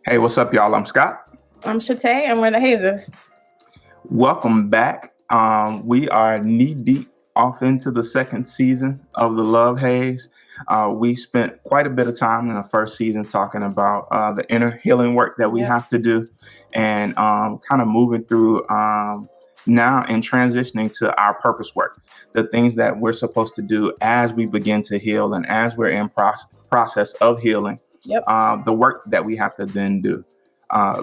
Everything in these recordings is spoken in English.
Hey, what's up, y'all? I'm Scott. I'm Shate, and we're the Hazes. Welcome back. We are knee deep off into the second season of the Love Haze. We spent quite a bit of time in the first season talking about the inner healing work that we have to do, and kind of moving through now and transitioning to our purpose work, the things that we're supposed to do as we begin to heal and as we're in process of healing. The work that we have to then do.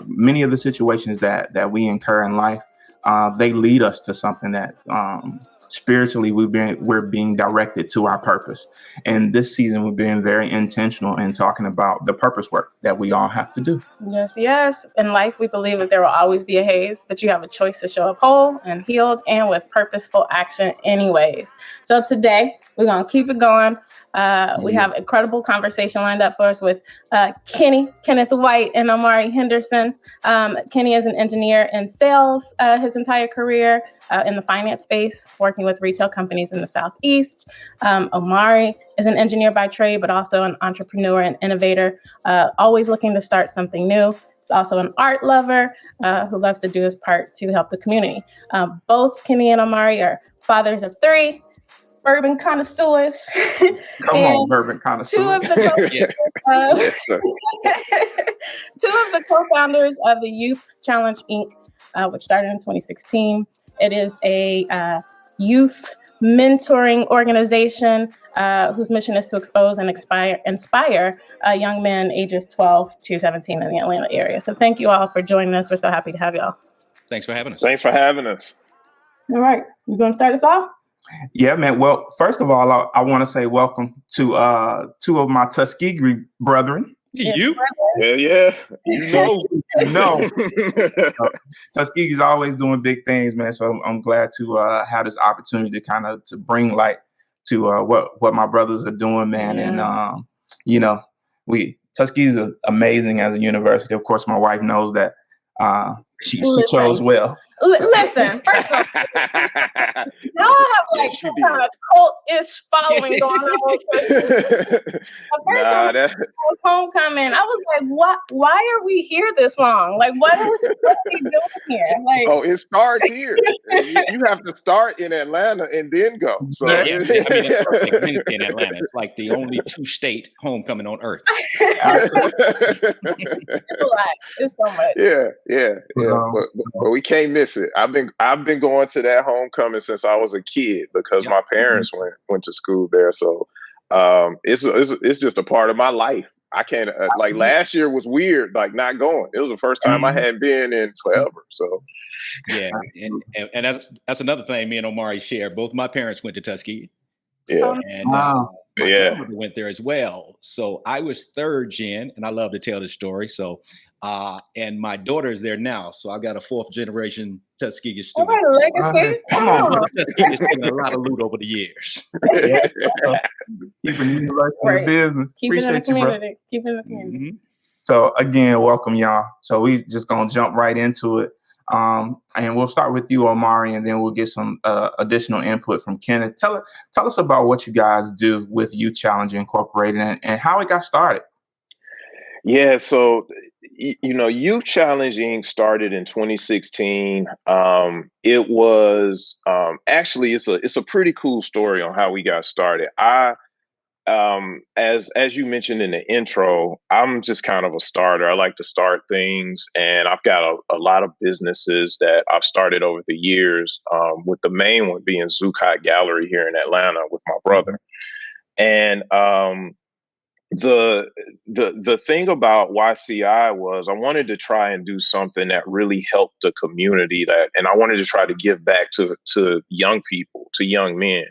Many of the situations that we incur in life, they lead us to something that spiritually we're being directed to our purpose. And this season, we're being very intentional in talking about the purpose work that we all have to do. Yes. In life, we believe that there will always be a haze, but you have a choice to show up whole and healed and with purposeful action anyways. So today, we're going to keep it going. We have incredible conversation lined up for us with Kenneth White and Omari Henderson. Kenny is an engineer in sales his entire career in the finance space, working with retail companies in the Southeast. Omari is an engineer by trade, but also an entrepreneur and innovator, always looking to start something new. He's also an art lover who loves to do his part to help the community. Both Kenny and Omari are fathers of three, bourbon connoisseurs. Come on, bourbon connoisseurs. Two of the co-founders of the Youth Challenge, Inc., which started in 2016. It is a youth mentoring organization whose mission is to expose and inspire young men ages 12 to 17 in the Atlanta area. So thank you all for joining us. We're so happy to have y'all. Thanks for having us. Thanks for having us. All right. You going to start us off? Yeah, man. Well, first of all, I want to say welcome to two of my Tuskegee brethren. You? Yeah. No. Tuskegee's always doing big things, man. So I'm glad to have this opportunity to kind of to bring light to what my brothers are doing, man. Yeah. And Tuskegee's amazing as a university. Of course, my wife knows that. She chose well. Listen, first of all, y'all have like some kind of cult-ish following going on. First was homecoming. I was like, what? Why are we here this long? Like, what are we doing here? Like, it starts here. You have to start in Atlanta and then go. So it's perfect in Atlanta. It's like the only two-state homecoming on earth. It's a lot. It's so much. Yeah. But we can't miss it. I've been going to that homecoming since I was a kid because my parents went to school there. So it's just a part of my life. I can't like last year was weird, like not going. It was the first time I hadn't been in forever. So yeah, and that's another thing me and Omari share. Both my parents went to Tuskegee. Yeah. And my grandmother went there as well. So I was third gen, and I love to tell this story. So and my daughter is there now. So I got a fourth generation Tuskegee student. Legacy. Come on. Tuskegee's taken a lot of loot over the years. Keeping the university in business. Keeping Appreciate in the community. Keeping in the community. Mm-hmm. So again, welcome y'all. So we just gonna jump right into it. And we'll start with you, Omari, and then we'll get some additional input from Kenneth. Tell us about what you guys do with Youth Challenge Incorporated and how it got started. Yeah, so Youth Challenge Inc. started in 2016. It was actually it's a pretty cool story on how we got started. As you mentioned in the intro, I'm just kind of a starter. I like to start things, and I've got a lot of businesses that I've started over the years, with the main one being Zucot Gallery here in Atlanta with my brother. And the thing about YCI was I wanted to try and do something that really helped the community, and I wanted to try to give back to young people, to young men.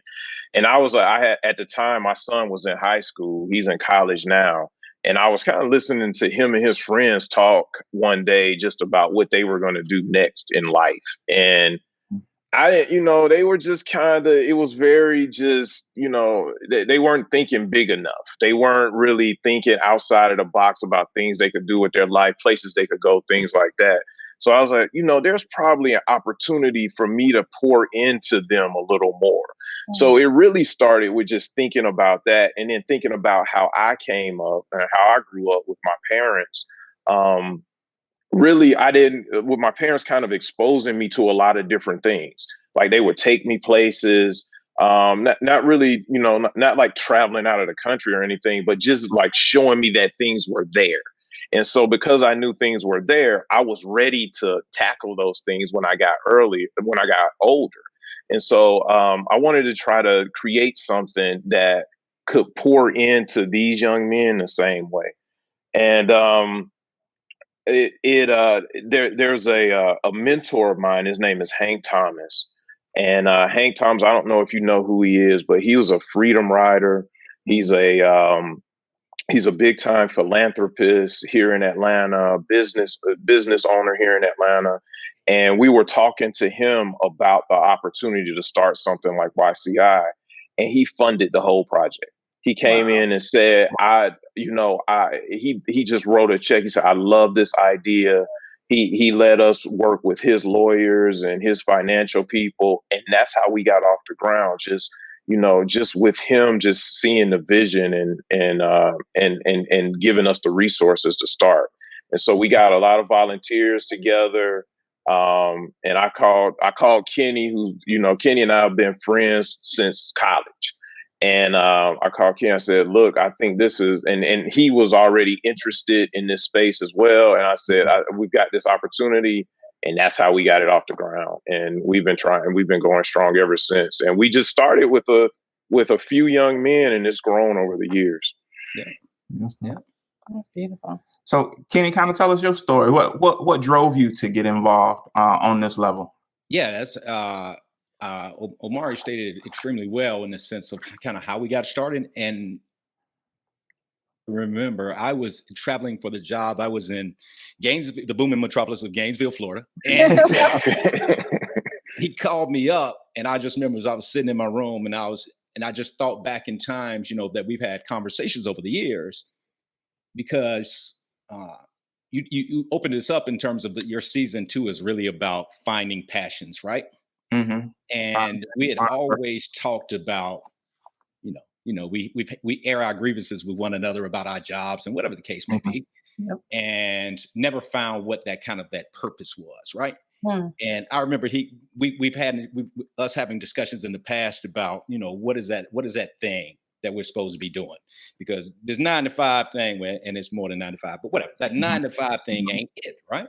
And I was at the time, my son was in high school. He's in college now. And I was kind of listening to him and his friends talk one day just about what they were going to do next in life. And they were just it was very just, they weren't thinking big enough. They weren't really thinking outside of the box about things they could do with their life, places they could go, things like that. So I was like, there's probably an opportunity for me to pour into them a little more. Mm-hmm. So it really started with just thinking about that, and then thinking about how I came up and how I grew up with my parents, Really, I didn't, with my parents kind of exposing me to a lot of different things. Like they would take me places, not really, not like traveling out of the country or anything, but just like showing me that things were there. And so because I knew things were there, I was ready to tackle those things when I got older. And so I wanted to try to create something that could pour into these young men the same way. And there's a mentor of mine. His name is Hank Thomas, and Hank Thomas. I don't know if you know who he is, but he was a freedom rider. He's a big time philanthropist here in Atlanta, business owner here in Atlanta. And we were talking to him about the opportunity to start something like YCI, and he funded the whole project. He came in and said, he just wrote a check. He said, I love this idea. He let us work with his lawyers and his financial people. And that's how we got off the ground. Just with him, just seeing the vision and giving us the resources to start. And so we got a lot of volunteers together. And I called Kenny, Kenny and I have been friends since college. And I called Kenny. I said, look, I think this is, and he was already interested in this space as well. And I said, we've got this opportunity. And that's how we got it off the ground. And we've been going strong ever since. And we just started with a few young men, and it's grown over the years. Yeah. That's beautiful. So Kenny, kind of tell us your story. What drove you to get involved on this level? Yeah, that's Omari stated it extremely well in the sense of kind of how we got started. And remember, I was traveling for the job. I was in Gainesville, the booming metropolis of Gainesville, Florida. And he called me up, and I just remember as I was sitting in my room, and I just thought back in times, that we've had conversations over the years, because you opened this up in terms of your season 2 is really about finding passions, right? Mm-hmm. And we had always talked about, we air our grievances with one another about our jobs and whatever the case may be, and never found what that purpose was, right? And I remember we've had us having discussions in the past about, what is that thing that we're supposed to be doing? Because there's 9 to 5 thing and it's more than 9 to 5, but whatever, that 9 to 5 thing ain't it, right?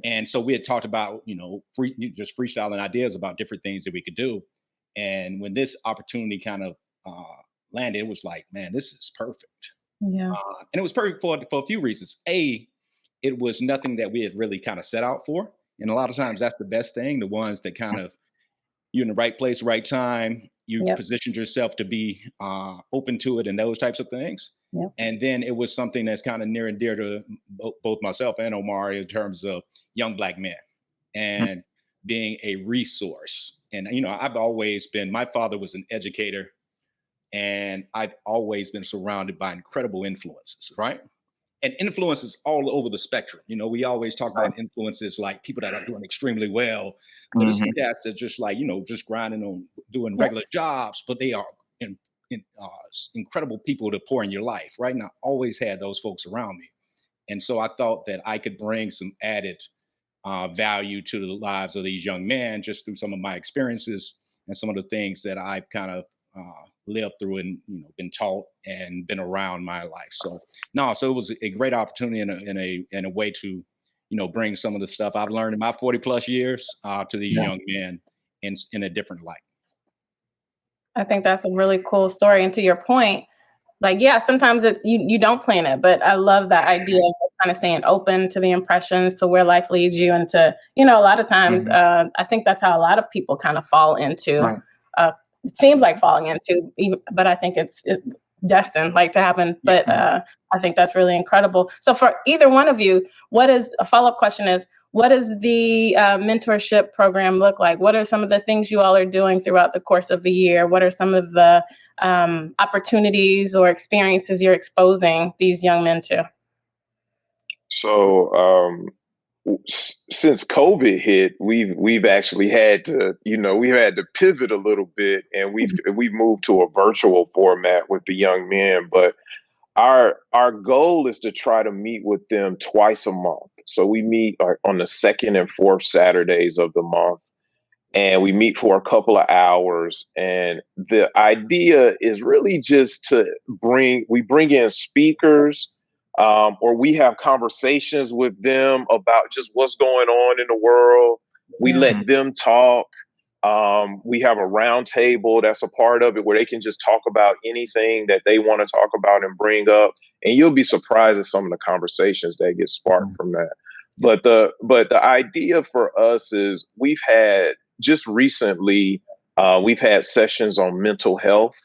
And so we had talked about, just freestyling ideas about different things that we could do. And when this opportunity kind of landed, it was like, man, this is perfect. Yeah. And it was perfect for a few reasons. A, it was nothing that we had really kind of set out for. And a lot of times that's the best thing, the ones that kind of, you're in the right place, right time, you positioned yourself to be open to it and those types of things. Yep. And then it was something that's kind of near and dear to both myself and Omari in terms of young Black men and being a resource. And, my father was an educator, and I've always been surrounded by incredible influences, right? And influences all over the spectrum. We always talk about influences like people that are doing extremely well, but it's cats that just like, just grinding on doing regular jobs, but they are incredible people to pour in your life, right? And I always had those folks around me. And so I thought that I could bring some added value to the lives of these young men just through some of my experiences and some of the things that I've kind of lived through and been taught and been around my life. So it was a great opportunity in a way to bring some of the stuff I've learned in my 40 plus years to these young men in a different light. I think that's a really cool story. And to your point, sometimes it's you don't plan it, but I love that idea of kind of staying open to the impressions, to where life leads you, and to a lot of times I think that's how a lot of people kind of fall into. It seems like falling into, but I think it's destined to happen. But I think that's really incredible. So for either one of you, a follow-up question is, what does the mentorship program look like? What are some of the things you all are doing throughout the course of the year? What are some of the opportunities or experiences you're exposing these young men to? So since COVID hit, we've actually had to, pivot a little bit, and we've moved to a virtual format with the young men. But our goal is to try to meet with them twice a month. So we meet on the second and fourth Saturdays of the month, and we meet for a couple of hours. And the idea is really just to bring in speakers, or we have conversations with them about just what's going on in the world. We let them talk. We have a round table that's a part of it where they can just talk about anything that they want to talk about and bring up. And you'll be surprised at some of the conversations that get sparked from that. But the idea for us is we've had just recently, we've had sessions on mental health.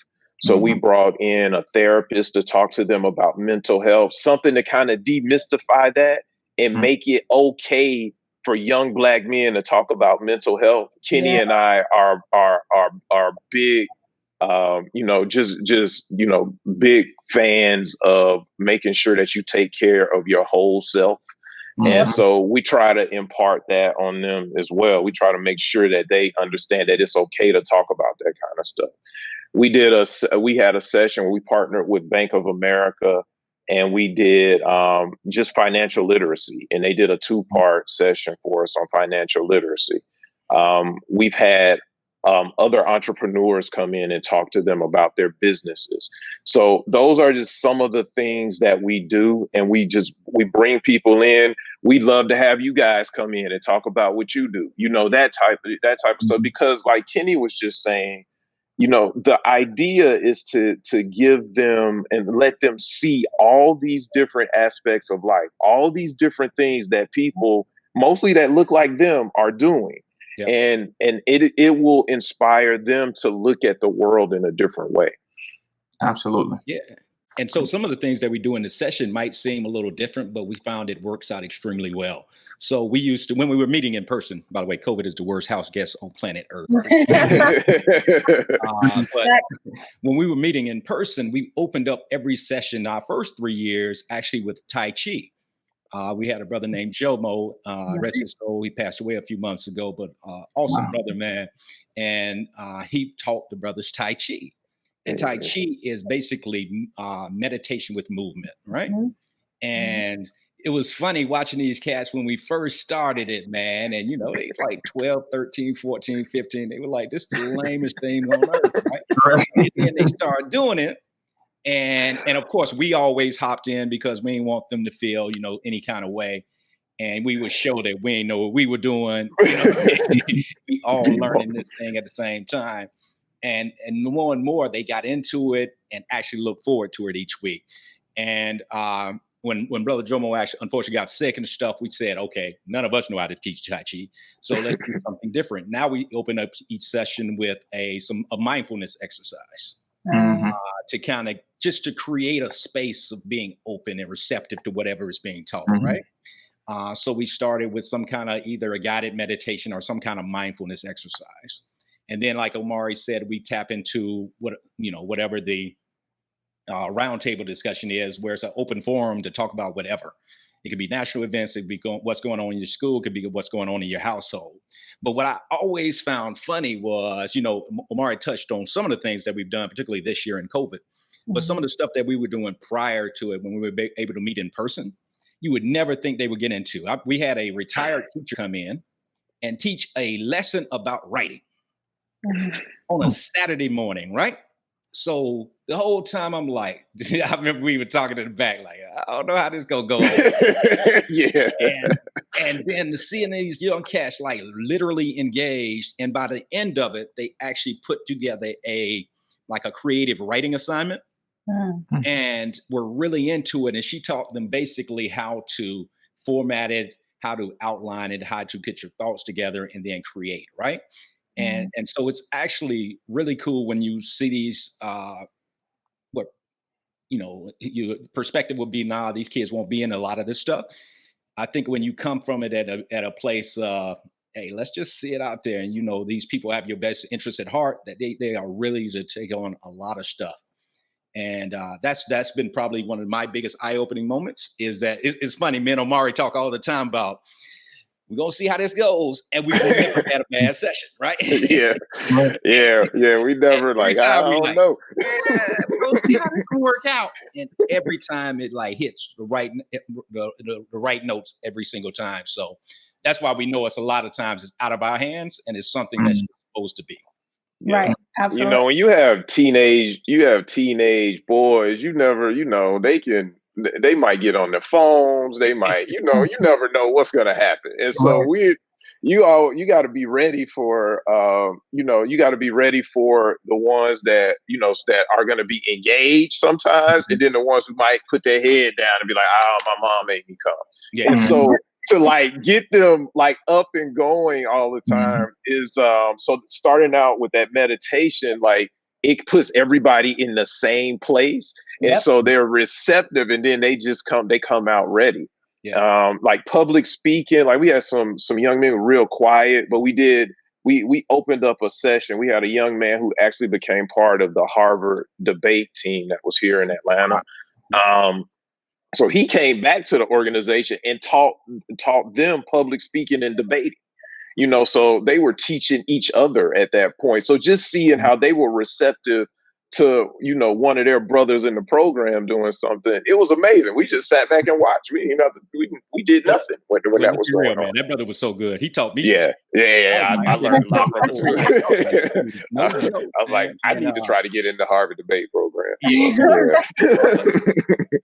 So we brought in a therapist to talk to them about mental health, something to kind of demystify that and make it okay for young Black men to talk about mental health. Kenny and I are big, big fans of making sure that you take care of your whole self. And so we try to impart that on them as well. We try to make sure that they understand that it's okay to talk about that kind of stuff. We had a session where we partnered with Bank of America, and we did just financial literacy, and they did a 2-part session for us on financial literacy. We've had other entrepreneurs come in and talk to them about their businesses. So those are just some of the things that we do, and we bring people in. We'd love to have you guys come in and talk about what you do, that type of stuff, because like Kenny was just saying, the idea is to give them and let them see all these different aspects of life, all these different things that people, mostly that look like them, are doing. Yep. And it will inspire them to look at the world in a different way. Absolutely. Yeah. And so some of the things that we do in the session might seem a little different, but we found it works out extremely well. So we used to, when we were meeting in person, by the way, COVID is the worst house guest on planet Earth. But when we were meeting in person, we opened up every session, our first 3 years, actually with Tai Chi. We had a brother named Jomo, rest his soul. He passed away a few months ago, but awesome brother, man. And he taught the brothers Tai Chi. And Tai Chi is basically meditation with movement, right? And it was funny watching these cats when we first started it, man. And, they were like 12, 13, 14, 15. They were like, this is the lamest thing on earth, right? And then they started doing it. And of course, we always hopped in because we didn't want them to feel, any kind of way. And we would show that we didn't know what we were doing. We all learning this thing at the same time. And more and more, they got into it and actually look forward to it each week. And when Brother Jomo actually unfortunately got sick and stuff, we said, okay, none of us know how to teach Tai Chi, so let's do something different. Now we open up each session with a mindfulness exercise to kind of just to create a space of being open and receptive to whatever is being taught, right? So we started with some kind of either a guided meditation or some kind of mindfulness exercise. And then, like Omari said, we tap into whatever the roundtable discussion is, where it's an open forum to talk about whatever. It could be national events, it could be what's going on in your school, it could be what's going on in your household. But what I always found funny was, Omari touched on some of the things that we've done, particularly this year in COVID, but some of the stuff that we were doing prior to it when we were able to meet in person, you would never think they would get into. We had a retired teacher come in and teach a lesson about writing on a Saturday morning, right? So the whole time I'm like, I remember we were talking in the back, like, I don't know how this gonna go. Yeah. And then seeing these young cats like literally engaged, and by the end of it, they actually put together a creative writing assignment, and were really into it. And she taught them basically how to format it, how to outline it, how to get your thoughts together, and then create, right? And so it's actually really cool when you see these, your perspective would be, nah, these kids won't be in a lot of this stuff. I think when you come from it at a place, hey, let's just see it out there. And, these people have your best interests at heart, that they are really to take on a lot of stuff. And that's been probably one of my biggest eye-opening moments, is that it's funny, me and Omari talk all the time about, we're going to see how this goes. And we never had a bad session, right? Yeah. We never I don't know. Yeah, we're bro, see how this can work out. And every time it like hits the right notes every single time. So that's why we know it's a lot of times it's out of our hands and it's something that's supposed to be. Yeah. Right. Absolutely. You know, when you have teenage boys, you never, they might get on their phones. They might, you never know what's going to happen. And so you got to be ready for, you got to be ready for the ones that, that are going to be engaged sometimes. And then the ones who might put their head down and be like, oh, my mom made me come. Yeah. And so to like get them like up and going all the time is so starting out with that meditation, like it puts everybody in the same place. And so they're receptive and then they come out ready. Yeah. Like public speaking, like we had some young men who were real quiet, but we opened up a session. We had a young man who actually became part of the Harvard debate team that was here in Atlanta. So he came back to the organization and taught them public speaking and debating, so they were teaching each other at that point. So just seeing how they were receptive to, one of their brothers in the program doing something, it was amazing. We just sat back and watched. We did nothing when that was going on. That brother was so good. He taught me. Yeah. I learned a lot from him too. I was like, I need to try to get in the Harvard debate program.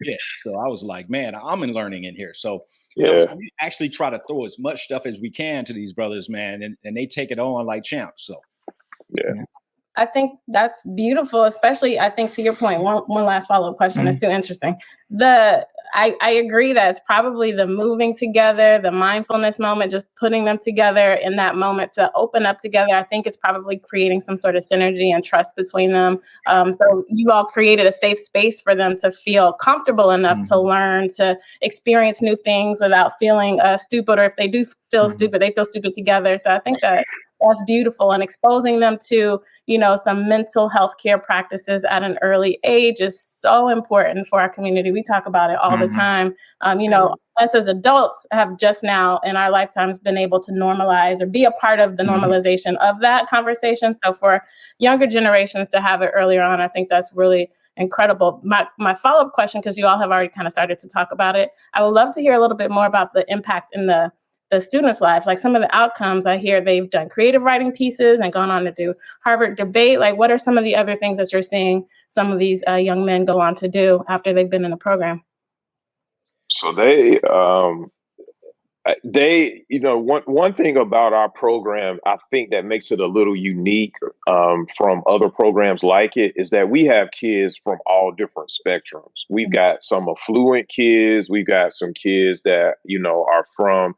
Yeah. So I was like, man, I'm learning in here. So so we actually try to throw as much stuff as we can to these brothers, man, and they take it on like champs. So I think that's beautiful, especially I think to your point, one last follow-up question. It's too interesting. I agree that it's probably the moving together, the mindfulness moment, just putting them together in that moment to open up together. I think it's probably creating some sort of synergy and trust between them. So you all created a safe space for them to feel comfortable enough to learn, to experience new things without feeling stupid, or if they do feel stupid, they feel stupid together. So I think that's beautiful, and exposing them to, some mental health care practices at an early age is so important for our community. We talk about it all the time. Us as adults have just now in our lifetimes been able to normalize or be a part of the normalization of that conversation. So for younger generations to have it earlier on, I think that's really incredible. My follow-up question, because you all have already kind of started to talk about it, I would love to hear a little bit more about the impact in the students' lives, like some of the outcomes. I hear they've done creative writing pieces and gone on to do Harvard debate. Like, what are some of the other things that you're seeing some of these young men go on to do after they've been in the program? So one thing about our program, I think that makes it a little unique from other programs like it, is that we have kids from all different spectrums. We've got some affluent kids. We've got some kids that, are from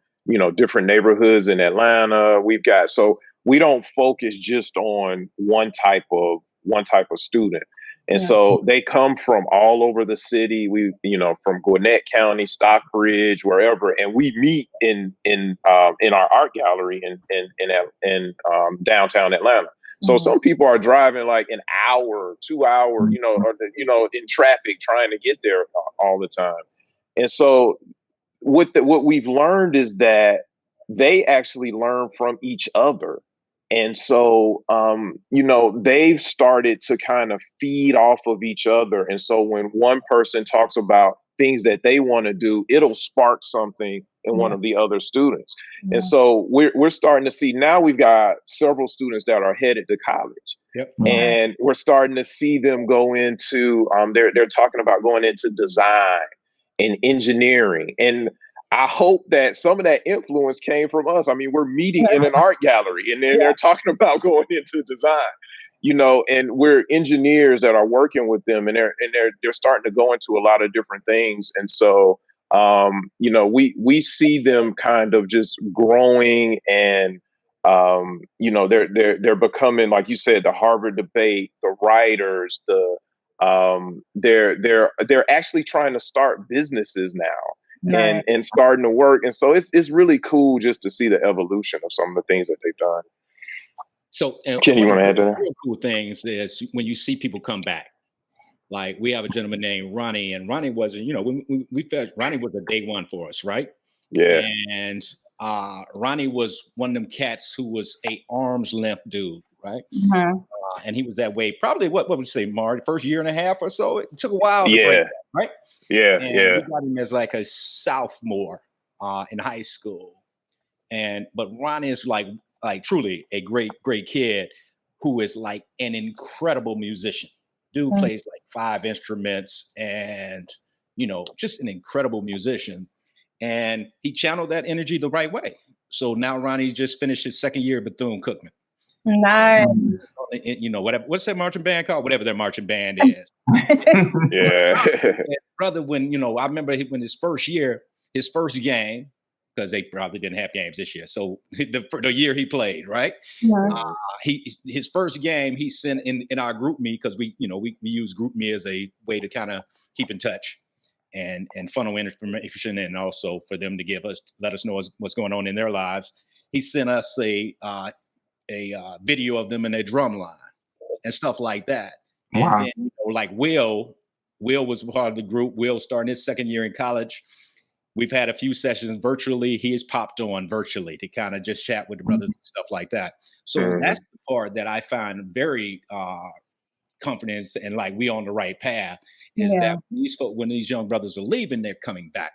different neighborhoods in Atlanta. So we don't focus just on one type of student. And so they come from all over the city. We, from Gwinnett County, Stockbridge, wherever, and we meet in our art gallery in downtown Atlanta. So some people are driving like an hour, 2 hours, in traffic trying to get there all the time. And so what we've learned is that they actually learn from each other. And so, they've started to kind of feed off of each other. And so when one person talks about things that they want to do, it'll spark something in one of the other students. And so we're starting to see, now we've got several students that are headed to college. And we're starting to see them go into, they're talking about going into design and engineering. And I hope that some of that influence came from us. I mean, we're meeting in an art gallery and they're talking about going into design, and we're engineers that are working with them, and they're starting to go into a lot of different things. And so, we see them kind of just growing, and, they're becoming, like you said, the Harvard debate, the writers, they're actually trying to start businesses now. And starting to work. And so it's really cool just to see the evolution of some of the things that they've done. So Kenny, you want to add to that? Real cool things is when you see people come back. Like we have a gentleman named Ronnie, and Ronnie was, we felt Ronnie was a day one for us, right? Yeah. And Ronnie was one of them cats who was a arm's length dude. right? Mm-hmm. And he was that way probably, what would you say, Mark, first year and a half or so? It took a while to break Yeah. that, right? Yeah. And Yeah. we got him as like a sophomore in high school. But Ronnie is like truly a great kid who is like an incredible musician. Dude plays like 5 instruments and, just an incredible musician. And he channeled that energy the right way. So now Ronnie just finished his second year at Bethune-Cookman. Nice. Whatever, what's that marching band called? Whatever their marching band is. Yeah. Brother, when, I remember when his first game, because they probably didn't have games this year. So the year he played, right? His first game he sent in our group me, because we use group me as a way to kind of keep in touch and funnel information, and also for them to let us know what's going on in their lives. He sent us a video of them in their drum line and stuff like that. Wow. And then, like Will was part of the group. Will starting his second year in college. We've had a few sessions virtually. He has popped on virtually to kind of just chat with the brothers and stuff like that. So that's the part that I find very confident and like we on the right path is that when these young brothers are leaving, they're coming back.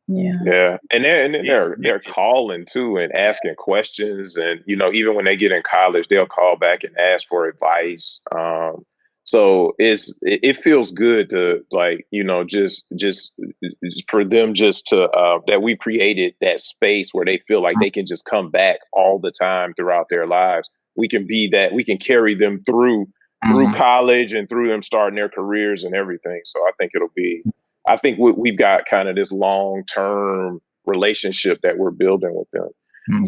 Yeah. And they're calling too and asking questions. And, even when they get in college, they'll call back and ask for advice. So it feels good to just for them just to that we created that space where they feel like they can just come back all the time throughout their lives. We can carry them through college and through them starting their careers and everything. So I think we've got kind of this long-term relationship that we're building with them.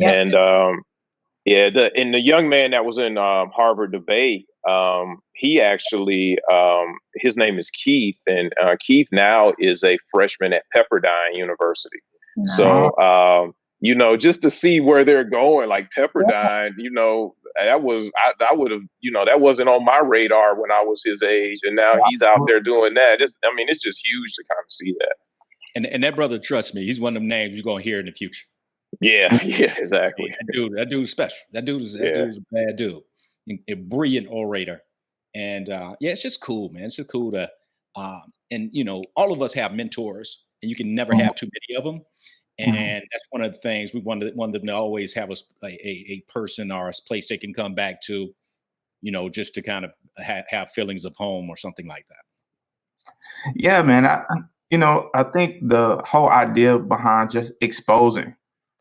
And the young man that was in Harvard debate, he actually, his name is Keith, and Keith now is a freshman at Pepperdine University. Nice. So, just to see where they're going, like Pepperdine, that wasn't on my radar when I was his age, and now he's out there doing that. It's just huge to kind of see that. And that brother, trust me, he's one of them names you're gonna hear in the future. Yeah, exactly. That dude's special. That dude is a bad dude, a brilliant orator, and it's just cool, man. It's just cool to, and all of us have mentors, and you can never have too many of them. And that's one of the things we want them to always have a person or a place they can come back to, just to kind of have feelings of home or something like that. Yeah, man. I think the whole idea behind just exposing,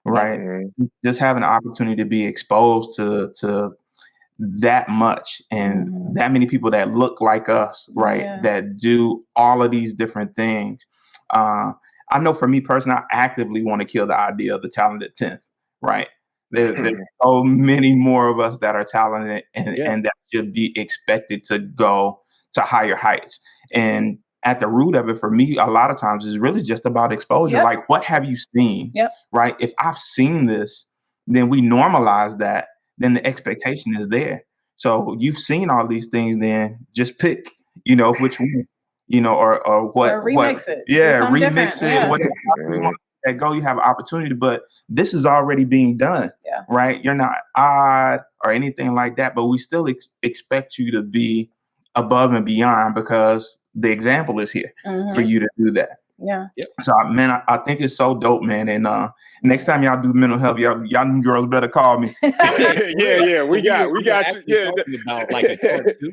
right? Just having the opportunity to be exposed to that much and that many people that look like us, right? That do all of these different things. I know for me personally, I actively want to kill the idea of the talented 10th, right? There's so many more of us that are talented and that should be expected to go to higher heights. And at the root of it, for me, a lot of times is really just about exposure. Like, what have you seen? Right? If I've seen this, then we normalize that. Then the expectation is there. So you've seen all these things. Then just pick, which one, or what? Or remix it. Yeah, remix it. Yeah. Whatever you want that go, you have an opportunity. But this is already being done. Right? You're not odd or anything like that. But we still expect you to be above and beyond because the example is here for you to do that. So, man, I think it's so dope, man. And next time y'all do mental health, y'all girls better call me. We got you. About like a part two.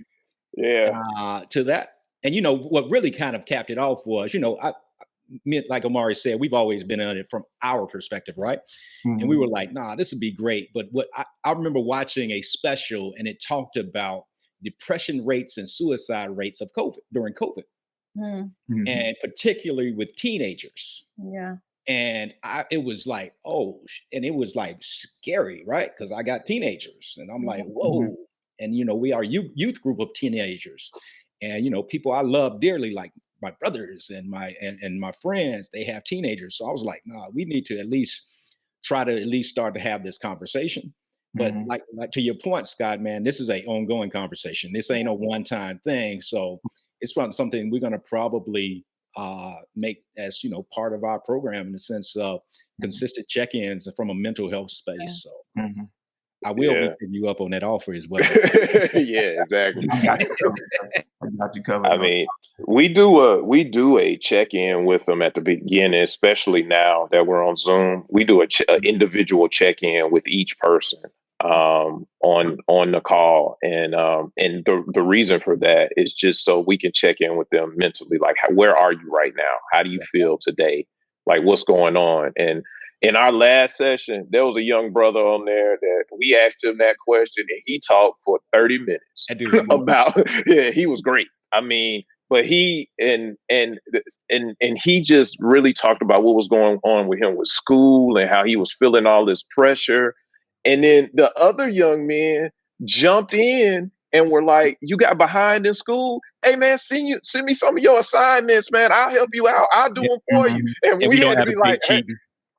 To that. And what really kind of capped it off was, like Omari said, we've always been on it from our perspective, right? And we were like, nah, this would be great. But what I remember watching a special, and it talked about depression rates and suicide rates of during COVID. And particularly with teenagers. And it was like, and it was like scary, right? Because I got teenagers and I'm like, whoa. And, we are youth group of teenagers and, people I love dearly, like my brothers and my friends, they have teenagers. So I was like, nah, we need to at least try to start to have this conversation. But like to your point, Scott, man, this is an ongoing conversation. This ain't a one-time thing. So it's something we're going to probably make as, part of our program in the sense of consistent check-ins from a mental health space. So I will be picking you up on that offer as well. Yeah, exactly. I got you covered. I got you covered. I mean, we do a check-in with them at the beginning, especially now that we're on Zoom. We do a individual check-in with each person on the call, and the reason for that is just so we can check in with them mentally, like where are you right now? How do you feel today? Like what's going on? And in our last session, there was a young brother on there that we asked him that question, and he talked for 30 minutes about. Yeah, he was great. I mean, but he and he just really talked about what was going on with him with school and how he was feeling all this pressure. And then the other young men jumped in and were like, "You got behind in school? Hey man, send me some of your assignments, man. I'll help you out. I'll do them for you." And we had to be like, hey,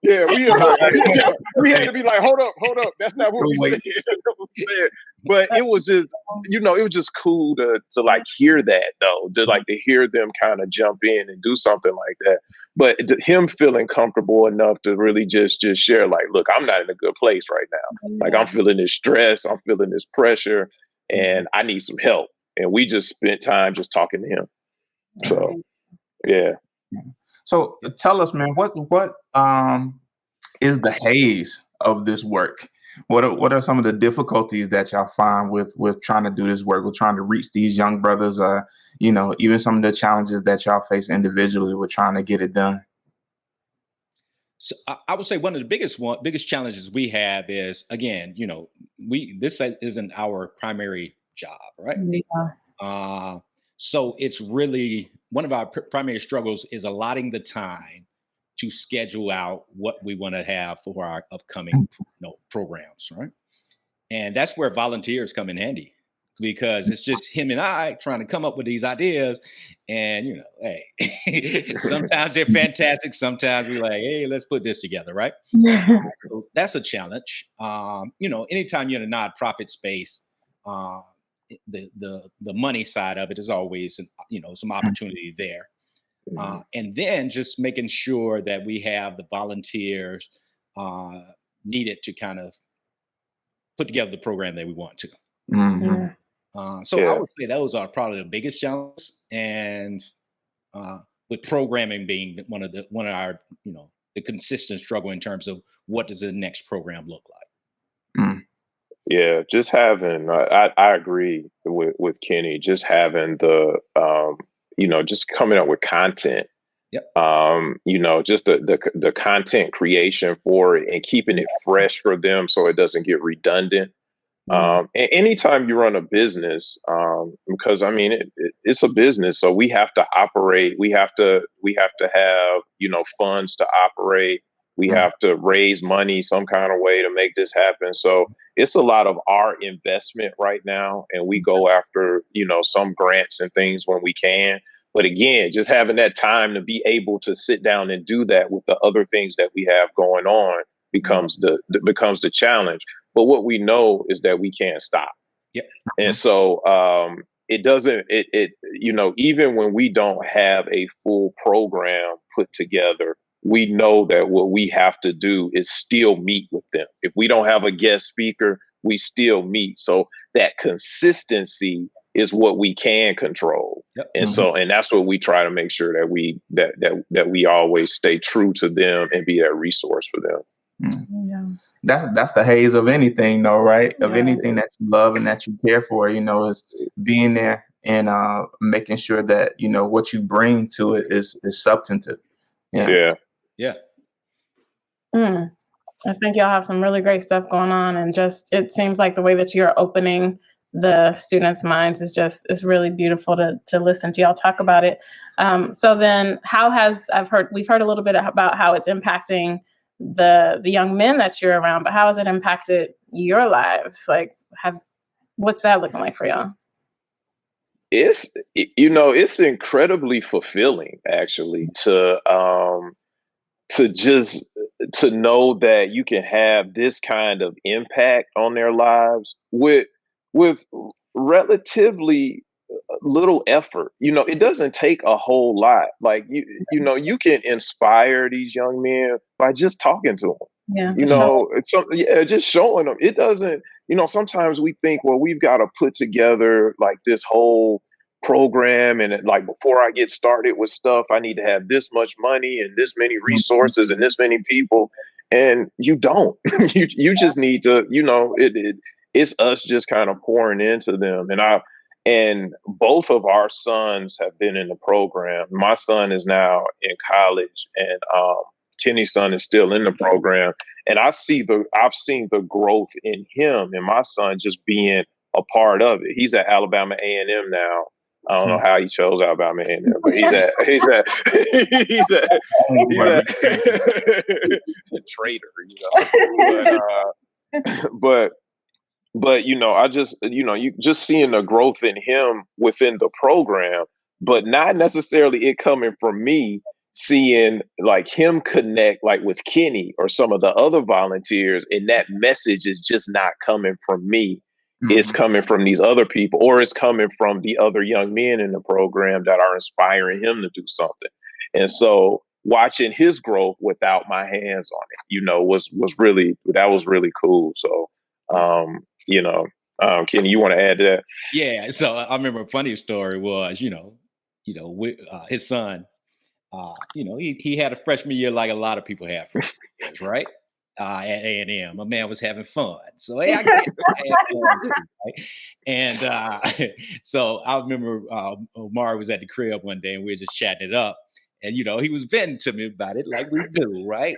yeah, we had to be like, hold up. That's not what we said. But it was just, it was just cool to like hear that though, to hear them kind of jump in and do something like that. But him feeling comfortable enough to really just share, like, look, I'm not in a good place right now. Like I'm feeling this stress, I'm feeling this pressure, and I need some help. And we just spent time just talking to him. So, yeah. So tell us, man, what is the haze of this work? What are some of the difficulties that y'all find with trying to do this work, with trying to reach these young brothers? Even some of the challenges that y'all face individually with trying to get it done. So I would say one of the biggest challenges we have is, again, this isn't our primary job, right? Yeah. So it's really one of our primary struggles is allotting the time to schedule out what we want to have for our upcoming programs, right? And that's where volunteers come in handy, because it's just him and I trying to come up with these ideas. And, hey, sometimes they're fantastic. Sometimes we're like, hey, let's put this together, right? So that's a challenge. Anytime you're in a nonprofit space, the money side of it is always, some opportunity there. And then just making sure that we have the volunteers needed to kind of put together the program that we want to. I would say those are probably the biggest challenges, and with programming being one of our the consistent struggle in terms of what does the next program look like. Yeah, just having I agree with Kenny, just having the just coming up with content. Yep. Just the content creation for it and keeping it fresh for them so it doesn't get redundant. And anytime you run a business, because I mean it's a business, so we have to operate. We have to have funds to operate. We have to raise money some kind of way to make this happen. So it's a lot of our investment right now, and we go after some grants and things when we can. But again, just having that time to be able to sit down and do that with the other things that we have going on becomes the challenge. But what we know is that we can't stop. Yep. And so it doesn't, even when we don't have a full program put together, we know that what we have to do is still meet with them. If we don't have a guest speaker, we still meet. So that consistency is what we can control. Yep. And so, and that's what we try to make sure that we always stay true to them and be that resource for them. That's the haze of anything, though, right? Of anything that you love and that you care for, is being there and making sure that what you bring to it is substantive. Yeah. I think y'all have some really great stuff going on, and just it seems like the way that you're opening the students' minds is really beautiful to listen to y'all talk about it. So then, we've heard a little bit about how it's impacting the young men that you're around, but how has it impacted your lives? Like, what's that looking like for y'all? It's incredibly fulfilling, actually, to know that you can have this kind of impact on their lives with relatively little effort. It doesn't take a whole lot. Like you can inspire these young men by just talking to them. Yeah. Just showing them. It doesn't, sometimes we think, well, we've got to put together like this whole program, and like before I get started with stuff, I need to have this much money and this many resources and this many people. And you don't. you just need to, it's us just kind of pouring into them. And both of our sons have been in the program. My son is now in college, and Kenny's son is still in the program. And I've seen the growth in him and my son just being a part of it. He's at Alabama A&M now. I don't know how he chose Alabama A&M, but he's at traitor, but I just, you just seeing the growth in him within the program, but not necessarily it coming from me, seeing like him connect like with Kenny or some of the other volunteers, and that message is just not coming from me. It's coming from these other people, or it's coming from the other young men in the program that are inspiring him to do something. And so watching his growth without my hands on it, was really cool. So, Kenny, you want to add to that? Yeah. So I remember a funny story was, his son, he had a freshman year like a lot of people have freshman years, right? At A&M, my man was having fun. So hey, I got to have fun too, right? And so I remember Omari was at the crib one day and we were just chatting it up. And, he was venting to me about it like we do, right?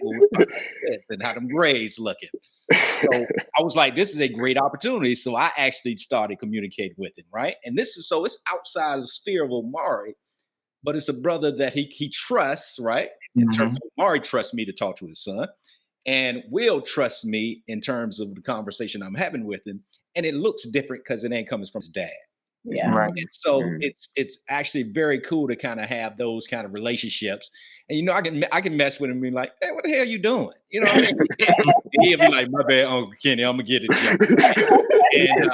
And how them grades looking. So I was like, this is a great opportunity. So I actually started communicating with him, right? And it's outside the sphere of Omari, but it's a brother that he trusts, right? In terms of Omari trusts me to talk to his son, and Will trust me in terms of the conversation I'm having with him. And it looks different because it ain't coming from his dad. Yeah. Right. And so it's actually very cool to kind of have those kind of relationships. And I can mess with him and be like, hey, what the hell are you doing? You know what I mean? He'll be like, my bad, Uncle Kenny, I'm gonna get it together. And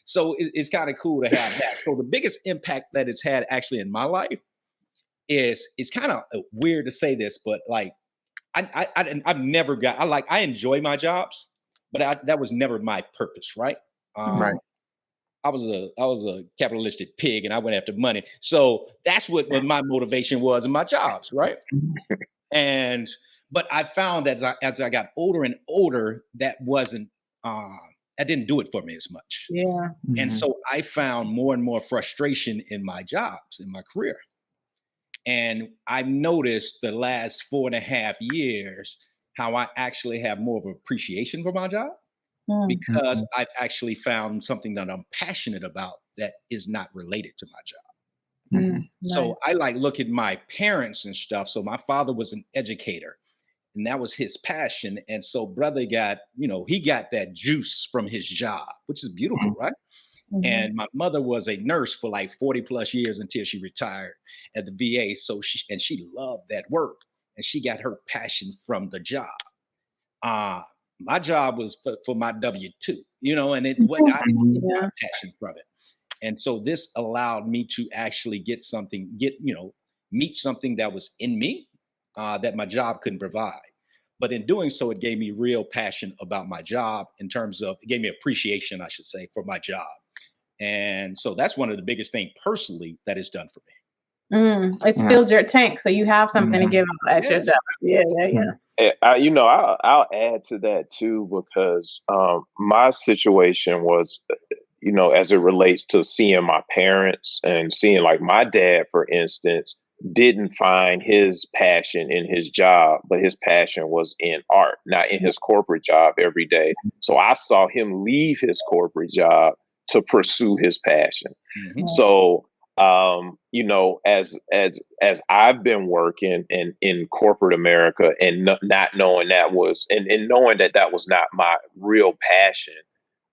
so it's kind of cool to have that. So the biggest impact that it's had actually in my life is, it's kind of weird to say this, but like I've never got, I enjoy my jobs, but that was never my purpose, right? Right. I was a capitalistic pig and I went after money. So that's what my motivation was in my jobs, right? But I found that as I got older and older, that didn't do it for me as much. Yeah. And so I found more and more frustration in my jobs, in my career. And I've noticed the last 4.5 years how I actually have more of an appreciation for my job, because I've actually found something that I'm passionate about that is not related to my job. So I look at my parents and stuff. So my father was an educator and that was his passion. And so brother got, he got that juice from his job, which is beautiful, right? And my mother was a nurse for like 40 plus years until she retired at the VA. So she loved that work and she got her passion from the job. My job was for my W-2, and it was, I didn't get my passion from it. And so this allowed me to actually meet something that was in me that my job couldn't provide. But in doing so, it gave me real passion about my job it gave me appreciation, I should say, for my job. And so that's one of the biggest things personally that it's done for me. It's filled your tank, so you have something to give at your job. Yeah. I'll add to that too, because my situation was, as it relates to seeing my parents and seeing like my dad, for instance, didn't find his passion in his job, but his passion was in art, not in his corporate job every day. So I saw him leave his corporate job to pursue his passion. So, as I've been working in corporate America and not knowing that was, and knowing that was not my real passion,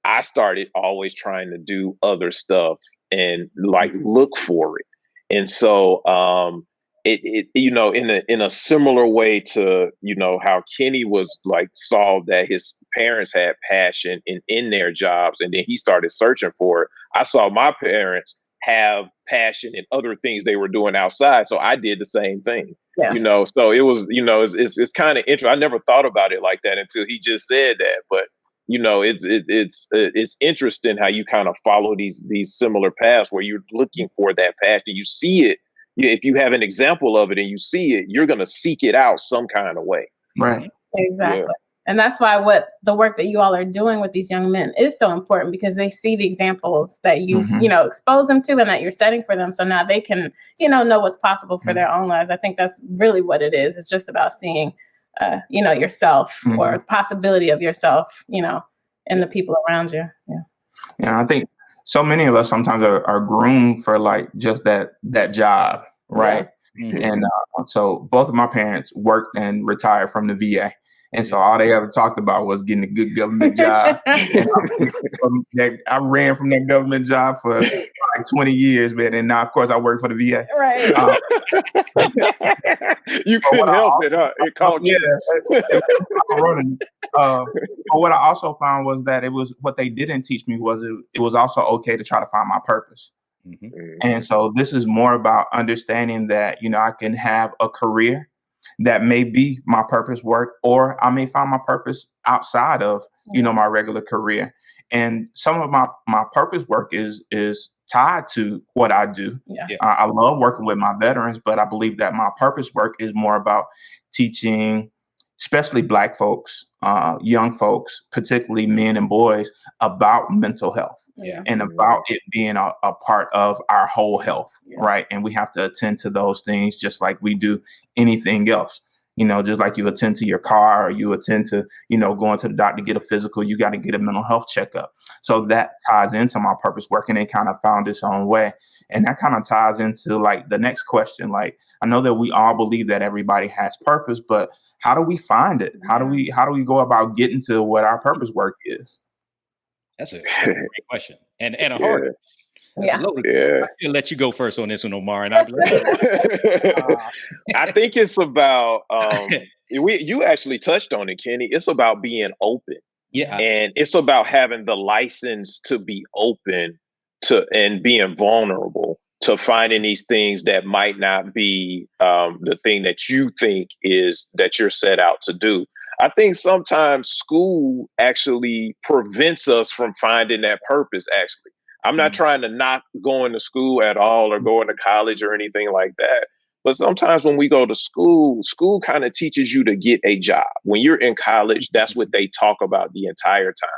I started always trying to do other stuff and look for it. And so, in a similar way to, how Kenny was saw that his parents had passion in their jobs, and then he started searching for it. I saw my parents have passion in other things they were doing outside. So I did the same thing. Yeah. So it was, it's kind of interesting. I never thought about it like that until he just said that. But it's interesting how you kind of follow these similar paths where you're looking for that passion. You see it. If you have an example of it and you see it, you're going to seek it out some kind of way. Right. Exactly. Yeah. And that's why the work that you all are doing with these young men is so important, because they see the examples that you've, exposed them to and that you're setting for them. So now they can, know what's possible for their own lives. I think that's really what it is. It's just about seeing, yourself or the possibility of yourself, in the people around you. Yeah. Yeah. I think so many of us sometimes are groomed for like just that job. Right. Yeah. And so both of my parents worked and retired from the VA. And so all they ever talked about was getting a good government job. And I ran from that government job for like 20 years, man. And now, of course, I work for the VA. Right. You couldn't help it, huh? It called you. But what I also found was that what they didn't teach me was it was also okay to try to find my purpose. And so this is more about understanding that, I can have a career that may be my purpose work, or I may find my purpose outside of, my regular career. And some of my purpose work is tied to what I do. Yeah. I love working with my veterans, but I believe that my purpose work is more about teaching, especially Black folks, young folks, particularly men and boys, about mental health and about it being a part of our whole health, right? And we have to attend to those things just like we do anything else. Just like you attend to your car, or you attend to, going to the doctor to get a physical, you got to get a mental health checkup. So that ties into my purpose work, and it kind of found its own way. And that kind of ties into like the next question. Like, I know that we all believe that everybody has purpose, but how do we find it? How do we go about getting to what our purpose work is? That's a great question. And a hard one. I'll let you go first on this one, Omar. And I think it's about you actually touched on it, Kenny. It's about being open. Yeah. And it's about having the license to be open to and being vulnerable to finding these things that might not be the thing that you think is that you're set out to do. I think sometimes school actually prevents us from finding that purpose, actually. I'm not trying to knock going to school at all or going to college or anything like that. But sometimes when we go to school kind of teaches you to get a job. When you're in college, that's what they talk about the entire time.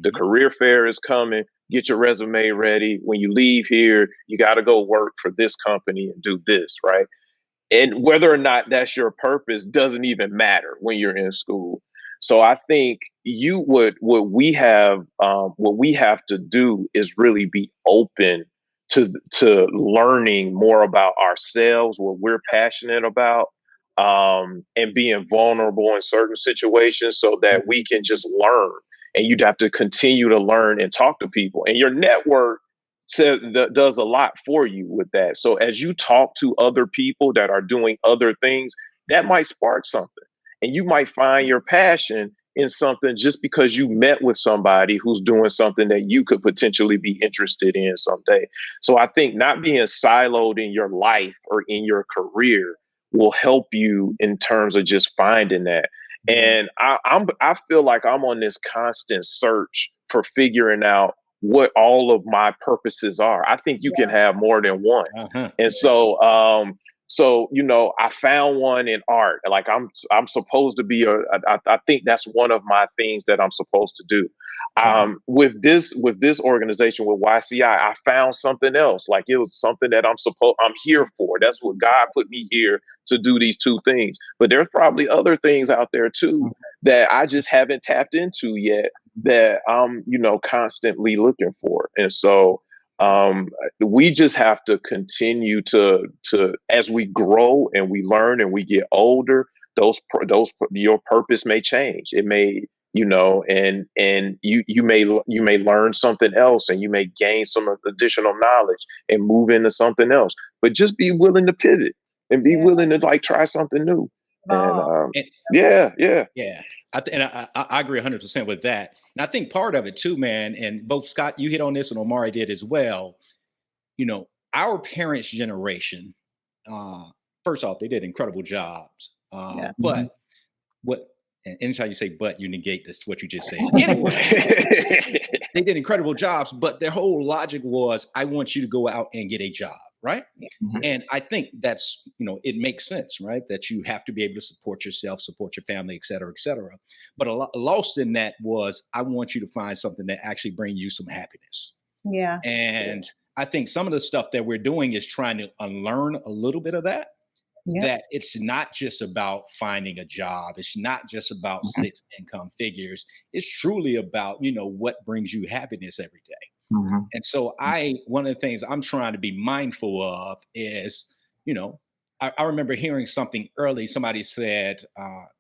The career fair is coming. Get your resume ready. When you leave here, you got to go work for this company and do this, right? And whether or not that's your purpose doesn't even matter when you're in school. So I think what we have to do is really be open to learning more about ourselves, what we're passionate about, and being vulnerable in certain situations so that we can just learn. And you'd have to continue to learn and talk to people. And your network does a lot for you with that. So as you talk to other people that are doing other things, that might spark something. And you might find your passion in something just because you met with somebody who's doing something that you could potentially be interested in someday. So I think not being siloed in your life or in your career will help you in terms of just finding that. And I feel like I'm on this constant search for figuring out what all of my purposes are. I think you can have more than one. And so, I found one in art. Like I'm supposed to be I think that's one of my things that I'm supposed to do. With this organization with YCI, I found something else. Like it was something that I'm here for. That's what God put me here to do, these two things. But there's probably other things out there too that I just haven't tapped into yet that I'm, constantly looking for. And so we just have to continue to as we grow and we learn and we get older, your purpose may change. It may, and you may learn something else, and you may gain some additional knowledge and move into something else. But just be willing to pivot and be willing to try something new. I agree 100% with that. And I think part of it too, man, and both Scott, you hit on this and Omari did as well. our parents' generation, first off, they did incredible jobs. But and anytime you say "but," you negate this what you just said. Anyway, they did incredible jobs, but their whole logic was, I want you to go out and get a job, right? And I think that's, it makes sense, right? That you have to be able to support yourself, support your family, et cetera, et cetera. But a lot lost in that was, I want you to find something that actually bring you some happiness. Yeah. And I think some of the stuff that we're doing is trying to unlearn a little bit of that. That it's not just about finding a job. It's not just about 6 income figures. It's truly about, what brings you happiness every day. And so one of the things I'm trying to be mindful of is, I remember hearing something early. Somebody said, this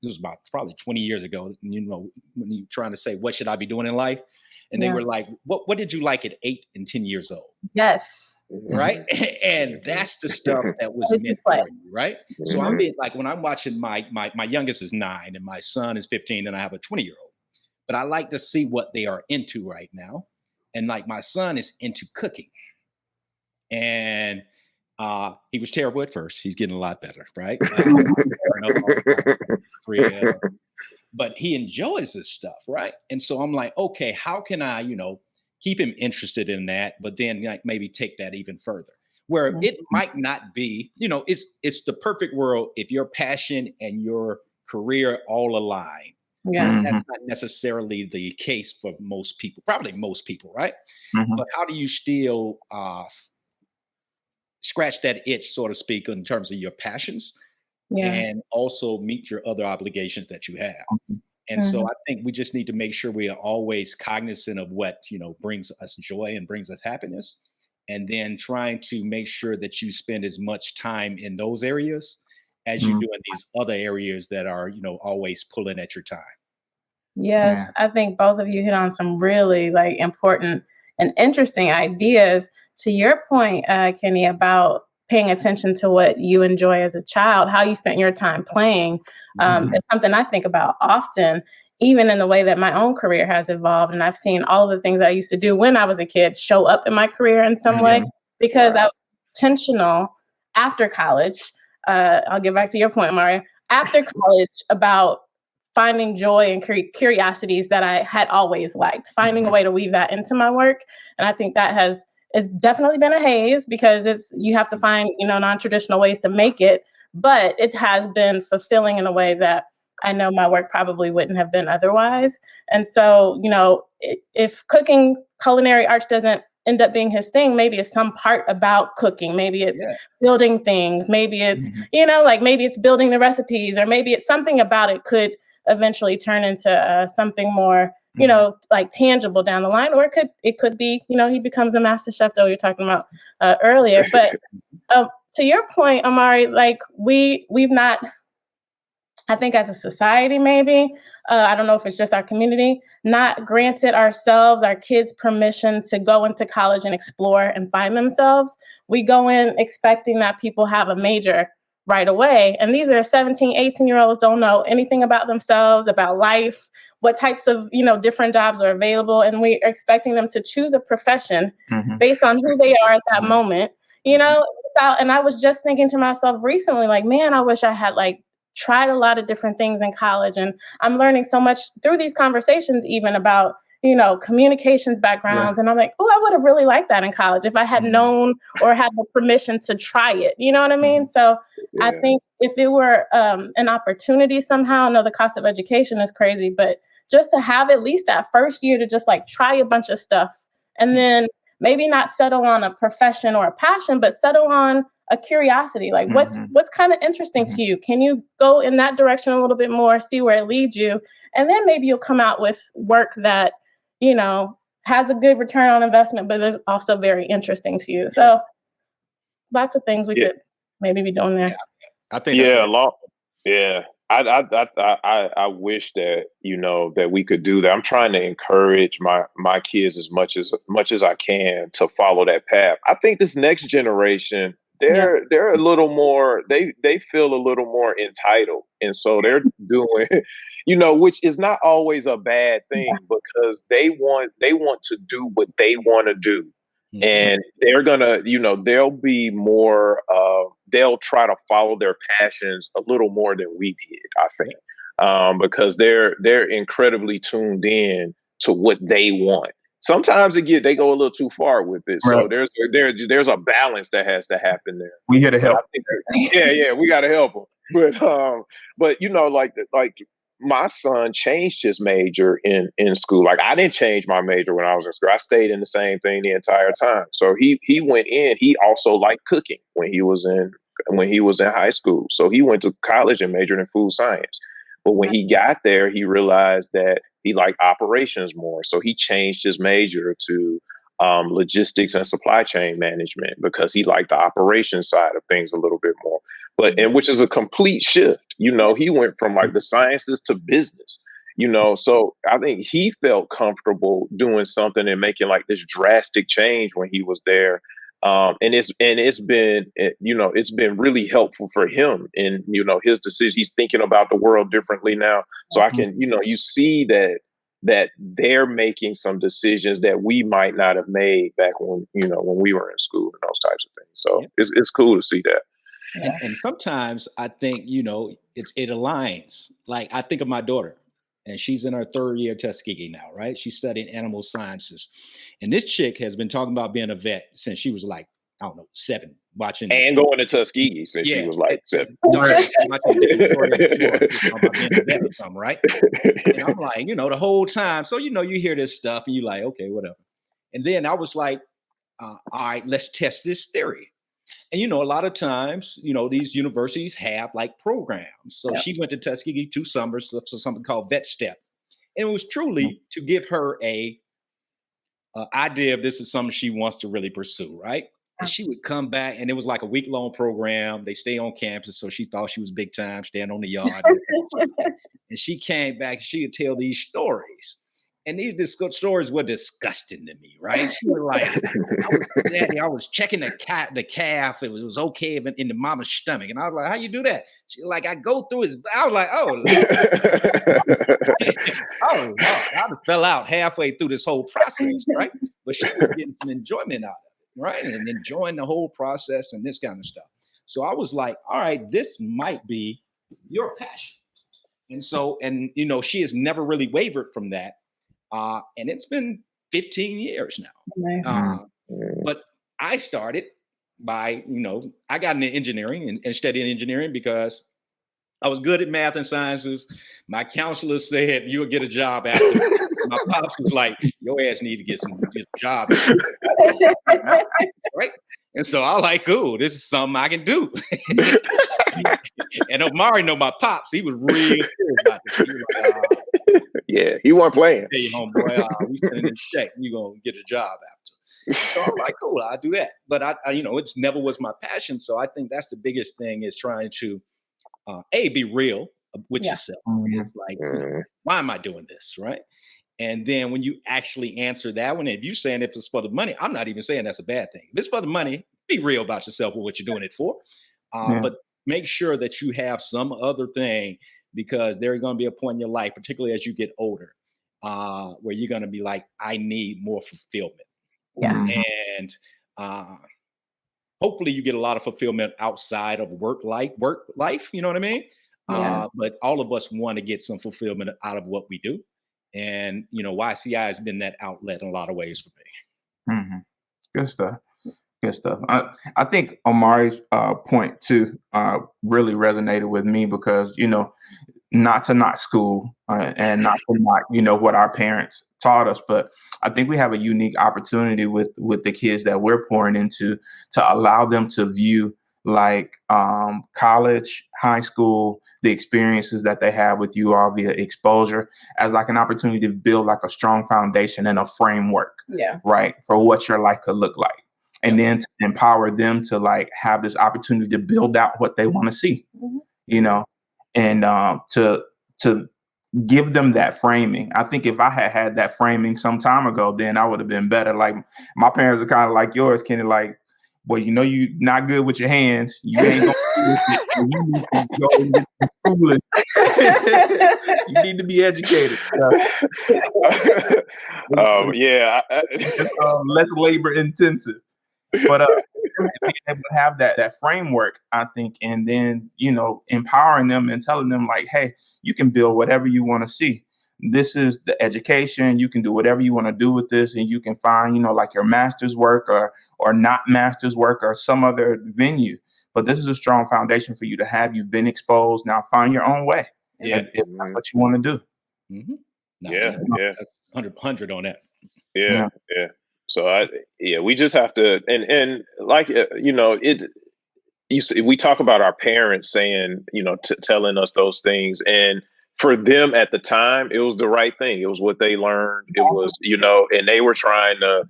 was about probably 20 years ago, when you're trying to say, what should I be doing in life? And they were like, what did you like at 8 and 10 years old? Yes. Right. And that's the stuff that was meant for you. Right. So I'm being like, when I'm watching my youngest is 9 and my son is 15 and I have a 20-year-old, but I like to see what they are into right now. And like my son is into cooking, and he was terrible at first. He's getting a lot better. Right. But he enjoys this stuff. Right. And so I'm like, okay, how can I, keep him interested in that, but then like maybe take that even further, where it might not be, it's the perfect world if your passion and your career all align. Yeah, that's not necessarily the case for most people, probably most people, right? But how do you still scratch that itch, so to speak, in terms of your passions, and also meet your other obligations that you have? And so I think we just need to make sure we are always cognizant of what, brings us joy and brings us happiness. And then trying to make sure that you spend as much time in those areas as you do in these other areas that are, always pulling at your time. Yes, I think both of you hit on some really important and interesting ideas. To your point, Kenny, about paying attention to what you enjoy as a child, how you spent your time playing, is something I think about often, even in the way that my own career has evolved. And I've seen all of the things I used to do when I was a kid show up in my career in some way, because I was intentional after college. I'll get back to your point, Maria. After college, about finding joy and curiosities that I had always liked, finding a way to weave that into my work. And I think that it's definitely been a haze, because you have to find, non-traditional ways to make it, but it has been fulfilling in a way that I know my work probably wouldn't have been otherwise. And so, if cooking, culinary arts doesn't end up being his thing, maybe it's some part about cooking. Maybe it's building things. Maybe it's, maybe it's building the recipes, or maybe it's something about it could eventually turn into something more tangible down the line, or it could be, he becomes a master chef that we were talking about earlier. But to your point, Omari, we've not, I think as a society, maybe, I don't know if it's just our community, not granted ourselves, our kids, permission to go into college and explore and find themselves. We go in expecting that people have a major right away. And these are 17, 18-year-olds don't know anything about themselves, about life, what types of, different jobs are available. And we are expecting them to choose a profession based on who they are at that moment, and I was just thinking to myself recently, man, I wish I had tried a lot of different things in college. And I'm learning so much through these conversations, even about communications backgrounds. And I'm like, oh, I would have really liked that in college if I had known or had the permission to try it. You know what I mean? So I think if it were an opportunity somehow, I know the cost of education is crazy, but just to have at least that first year to just try a bunch of stuff, and then maybe not settle on a profession or a passion, but settle on a curiosity. What's kind of interesting to you? Can you go in that direction a little bit more, see where it leads you? And then maybe you'll come out with work that, has a good return on investment, but is also very interesting to you. So lots of things we could maybe be doing there. I think I wish that, that we could do that. I'm trying to encourage my kids as much as I can to follow that path. I think this next generation, they're a little more, they feel a little more entitled. And so they're doing, which is not always a bad thing, because they want to do what they want to do. And they're gonna, they'll be more, they'll try to follow their passions a little more than we did, I think, because they're incredibly tuned in to what they want. Sometimes they go a little too far with it, so Right. there's a balance that has to happen there. We here to But I help. think yeah, we got to help them. But like my son changed his major in school. Like I didn't change my major when I was in school. I stayed in the same thing the entire time. So he went in. He also liked cooking when he was in high school. So he went to college and majored in food science. But when he got there, he realized that he liked operations more. So he changed his major to logistics and supply chain management because he liked the operations side of things a little bit more. And which is a complete shift. He went from like the sciences to business. So I think he felt comfortable doing something and making like this drastic change when he was there. And it's been really helpful for him in his decision. He's thinking about the world differently now. So I can you see that they're making some decisions that we might not have made back when we were in school and those types of things. So it's cool to see that. And sometimes I think, it aligns. Like I think of my daughter, and she's in her third year Tuskegee now, right? She's studying animal sciences. And this chick has been talking about being a vet since she was like, I don't know, 7, watching. And going to Tuskegee since she was like 7. Right? And I'm like, the whole time. So, you hear this stuff and you're like, okay, whatever. And then I was like, all right, let's test this theory. And, a lot of times, these universities have like programs. So she went to Tuskegee 2 summers, so something called Vet Step. And it was truly to give her a idea of this is something she wants to really pursue, right? And she would come back and it was like a week-long program. They stay on campus. So she thought she was big time, staying on the yard. And she came back, she would tell these stories. And these stories were disgusting to me, right? She was like, Daddy, I was checking the calf. It was okay in the mama's stomach. And I was like, how you do that? She was like, I go through his, I was like, oh, oh, no. I just fell out halfway through this whole process, right? But she was getting some enjoyment out of it, right? And enjoying the whole process and this kind of stuff. So I was like, all right, this might be your passion. And so, she has never really wavered from that. And it's been 15 years now. But I started by, I got into engineering and studied engineering because I was good at math and sciences. My counselor said, you'll get a job after. My pops was like, your ass need to get a job. Right? And so I was like, cool, this is something I can do. And Omari know my pops. He was really serious about this. He was like, yeah, he wasn't playing. Hey, homeboy, we sending in a check. You're going to get a job after. So I'm like, cool, I'll do that. But I it's never was my passion. So I think that's the biggest thing is trying to, be real with yourself. It's like, why am I doing this, right? And then when you actually answer that one, if you're saying if it's for the money, I'm not even saying that's a bad thing. If it's for the money, be real about yourself with what you're doing it for. But make sure that you have some other thing, because there's going to be a point in your life, particularly as you get older, where you're going to be like, I need more fulfillment. Yeah. And hopefully you get a lot of fulfillment outside of work life, you know what I mean? Yeah. But all of us want to get some fulfillment out of what we do. And, YCI has been that outlet in a lot of ways for me. Mm-hmm. Good stuff. Good stuff. I think Omari's point too really resonated with me because, not to knock school and not to knock, what our parents taught us, but I think we have a unique opportunity with the kids that we're pouring into to allow them to view like college, high school, the experiences that they have with you all via exposure as like an opportunity to build like a strong foundation and a framework, right, for what your life could look like. And then to empower them to like have this opportunity to build out what they want to see, and to give them that framing. I think if I had that framing some time ago, then I would have been better. Like my parents are kind of like yours, Kenny. Like boy, you know you're not good with your hands. You ain't gonna do this shit. You need to go and get some schooling. You need to be educated. Yeah, It's less labor intensive. But being able to have that framework, I think, and then empowering them and telling them like, hey, you can build whatever you want to see. This is the education. You can do whatever you want to do with this, and you can find like your master's work or not master's work or some other venue. But this is a strong foundation for you to have. You've been exposed. Now find your own way. Yeah, if that's what you want to do. Mm-hmm. No, yeah, 100 on that. Yeah. So we just have to, and like it. You see, we talk about our parents saying, telling us those things, and for them at the time, it was the right thing. It was what they learned. It was, and they were trying to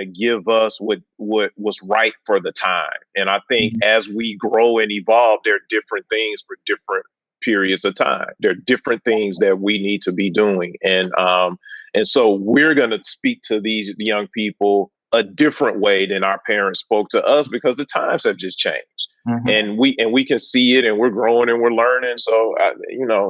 give us what was right for the time. And I think as we grow and evolve, there are different things for different periods of time. There are different things that we need to be doing, and so we're going to speak to these young people a different way than our parents spoke to us because the times have just changed. Mm-hmm. And we can see it, and we're growing and we're learning. So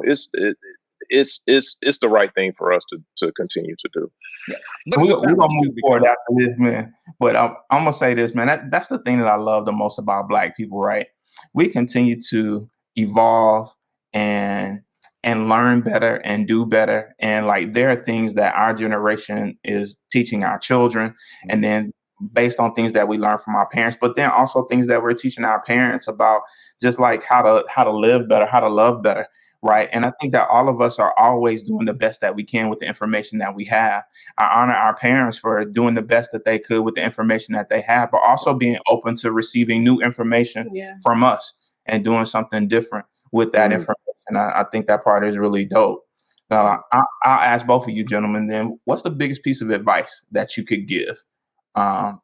it's the right thing for us to continue to do. Yeah, we're gonna move forward after this, man. But I'm gonna say this, man. That's the thing that I love the most about Black people, right? We continue to evolve and learn better and do better. And like there are things that our generation is teaching our children, and then based on things that we learn from our parents, but then also things that we're teaching our parents about just like how to live better, how to love better. Right. And I think that all of us are always doing the best that we can with the information that we have. I honor our parents for doing the best that they could with the information that they have, but also being open to receiving new information from us and doing something different with that information. I think that part is really dope. I'll ask both of you gentlemen then, what's the biggest piece of advice that you could give,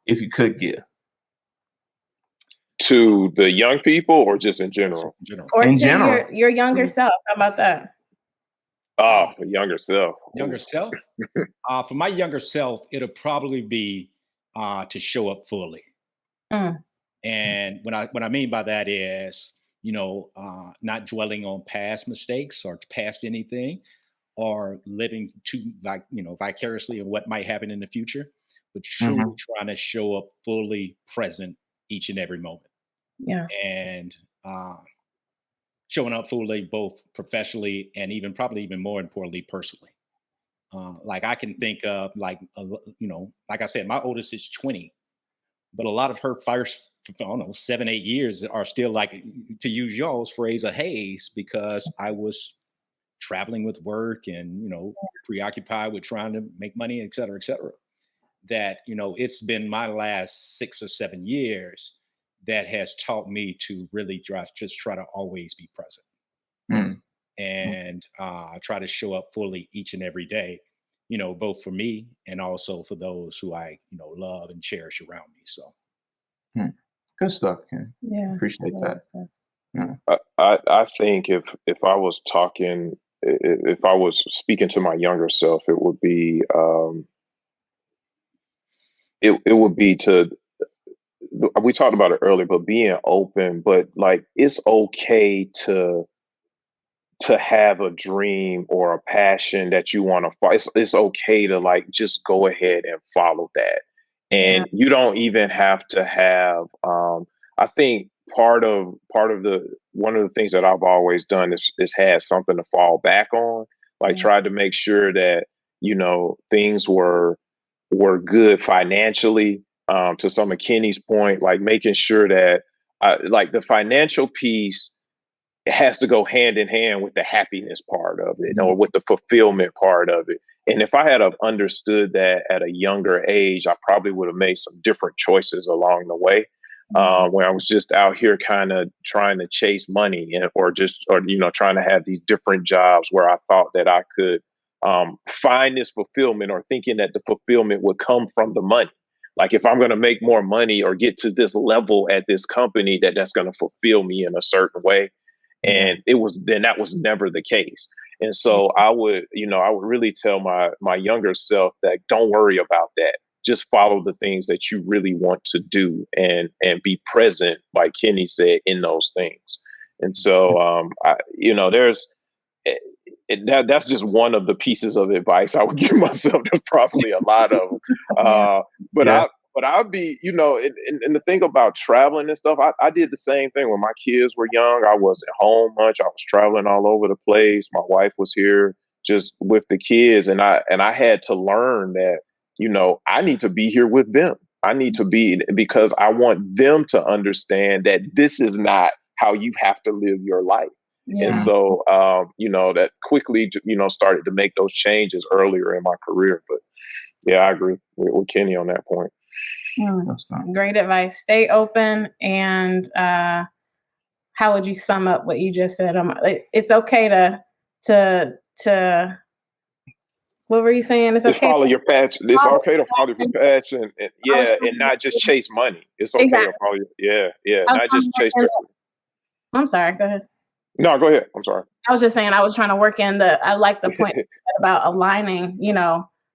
if you could give? To the young people or just in general? Or in general. Your younger self. How about that? Oh, younger self. Younger self? For my younger self, it'll probably be to show up fully. And what I mean by that is, not dwelling on past mistakes or past anything, or living vicariously in what might happen in the future, but truly trying to show up fully present each and every moment. Yeah. And showing up fully, both professionally and probably even more importantly, personally. Like I can think of like I said, my oldest is 20, but a lot of her first, 7, 8 years are still like, to use y'all's phrase, a haze, because I was traveling with work and, preoccupied with trying to make money, et cetera, that, it's been my last 6 or 7 years that has taught me to really try to always be present and try to show up fully each and every day, both for me and also for those who I, love and cherish around me. So. Good stuff, Ken. Yeah. Appreciate that. Yeah. I think if I was speaking to my younger self, it would be it would be to, we talked about it earlier, but being open, but like it's okay to have a dream or a passion that you want to follow. It's okay to like just go ahead and follow that. And you don't even have to have I think part of one of the things that I've always done is had something to fall back on, like tried to make sure that things were good financially, to some of Kenny's point, like making sure that like the financial piece, it has to go hand in hand with the happiness part of it, or with the fulfillment part of it. And if I had have understood that at a younger age, I probably would have made some different choices along the way, where I was just out here kind of trying to chase money or trying to have these different jobs where I thought that I could find this fulfillment, or thinking that the fulfillment would come from the money. Like if I'm going to make more money or get to this level at this company, that's going to fulfill me in a certain way. And that was never the case. And so I would really tell my younger self that don't worry about that. just follow the things that you really want to do and be present, like Kenny said, in those things. And so, there's that's just one of the pieces of advice I would give myself. There's probably a lot of them. But I'll be, and the thing about traveling and stuff, I did the same thing when my kids were young. I wasn't home much. I was traveling all over the place. My wife was here just with the kids. And I had to learn that, I need to be here with them. I need to be, because I want them to understand that this is not how you have to live your life. Yeah. And so, that quickly, started to make those changes earlier in my career. But yeah, I agree with Kenny on that point. Great advice. Stay open. And how would you sum up what you just said? It's okay to what were you saying? It's okay follow your passion. It's okay to follow your passion, and not just chase money. It's okay to follow not just chase. I'm sorry. Go ahead. No, go ahead. I'm sorry. I was just saying I was trying to work in I like the point about aligning,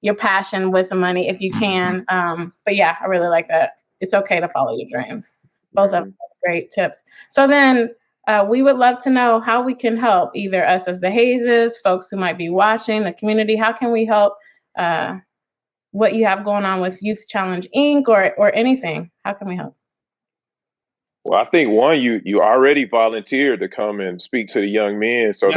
your passion with the money if you can. But yeah, I really like that. It's okay to follow your dreams. Both of them are great tips. So then we would love to know how we can help, either us as the Hazes, folks who might be watching, the community. How can we help what you have going on with Youth Challenge Inc. or anything? How can we help? Well, I think you already volunteered to come and speak to the young men, so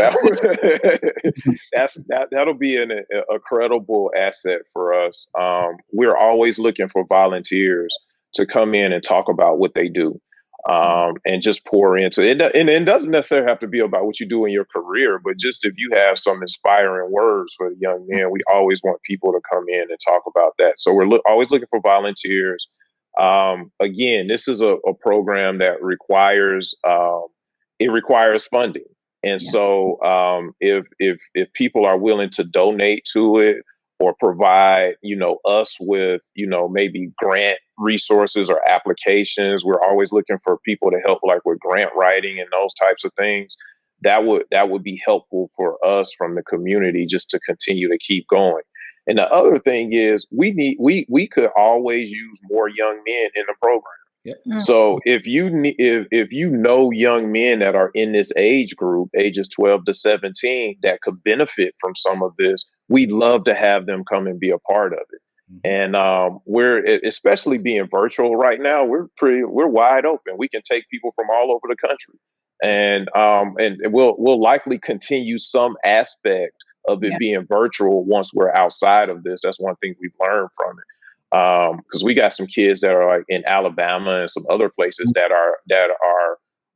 that'll be a credible asset for us. We're always looking for volunteers to come in and talk about what they do, and just pour into it. And it doesn't necessarily have to be about what you do in your career, but just if you have some inspiring words for the young men, we always want people to come in and talk about that. So we're always looking for volunteers. Again, this is a program that requires funding. And so if people are willing to donate to it or provide, us with, maybe grant resources or applications, we're always looking for people to help like with grant writing and those types of things. That would be helpful for us from the community just to continue to keep going. And the other thing is we could always use more young men in the program. Yep. So if you know young men that are in this age group, ages 12 to 17, that could benefit from some of this, we'd love to have them come and be a part of it. Mm-hmm. And we're, especially being virtual right now, we're wide open. We can take people from all over the country, and we'll likely continue some aspect of it being virtual once we're outside of this. That's one thing we've learned from it. Because we got some kids that are like in Alabama and some other places that are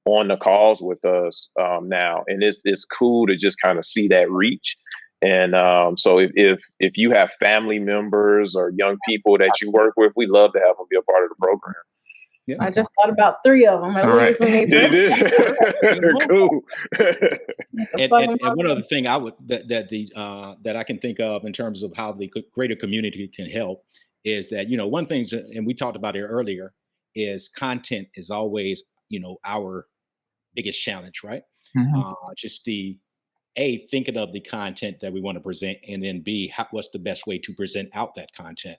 on the calls with us now, and it's cool to just kind of see that reach. And so if you have family members or young people that you work with, we love to have them be a part of the program. Yeah. I just thought about 3 of them. At least cool. And one other thing that I can think of in terms of how the greater community can help is that, one thing, and we talked about it earlier, is content is always, our biggest challenge, right? Mm-hmm. Just thinking of the content that we want to present, and then B, what's the best way to present out that content.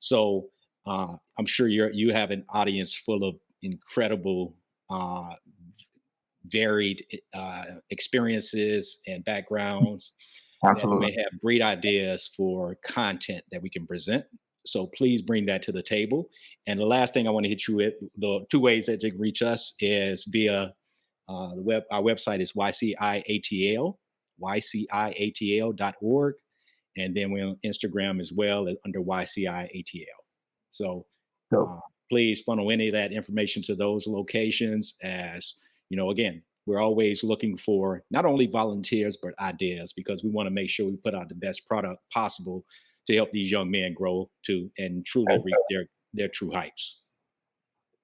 So I'm sure you have an audience full of incredible, varied experiences and backgrounds. Absolutely. That may have great ideas for content that we can present. So please bring that to the table. And the last thing I want to hit you with, the 2 ways that you can reach us is via our website is yciatl.org. And then we're on Instagram as well under YCIATL. So please funnel any of that information to those locations, as, again, we're always looking for not only volunteers, but ideas, because we want to make sure we put out the best product possible to help these young men grow to and truly reach their true heights.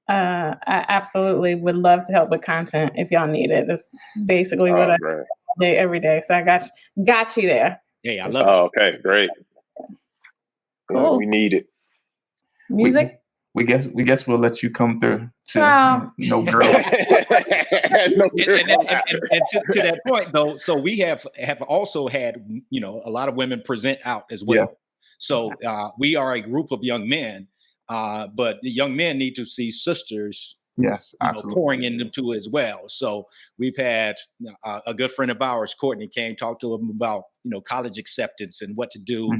I absolutely would love to help with content if y'all need it. That's basically what I do every day. So I got you there. Hey, I love it. Okay, great. Cool. Yeah, we need it. Music? We guess we'll let you come through. No girl. And to that point, though, so we have also had, a lot of women present out as well. Yeah. So we are a group of young men, but the young men need to see sisters. Yes, absolutely. Pouring into them too as well. So we've had a good friend of ours, Courtney, came talk to him about college acceptance and what to do,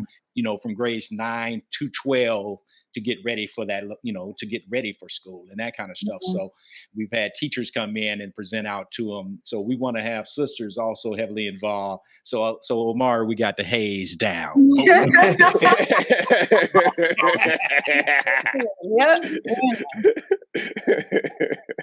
from grades 9 to 12 to get ready for that, to get ready for school and that kind of stuff. So we've had teachers come in and present out to them. So we want to have sisters also heavily involved. So Omari, we got the haze down.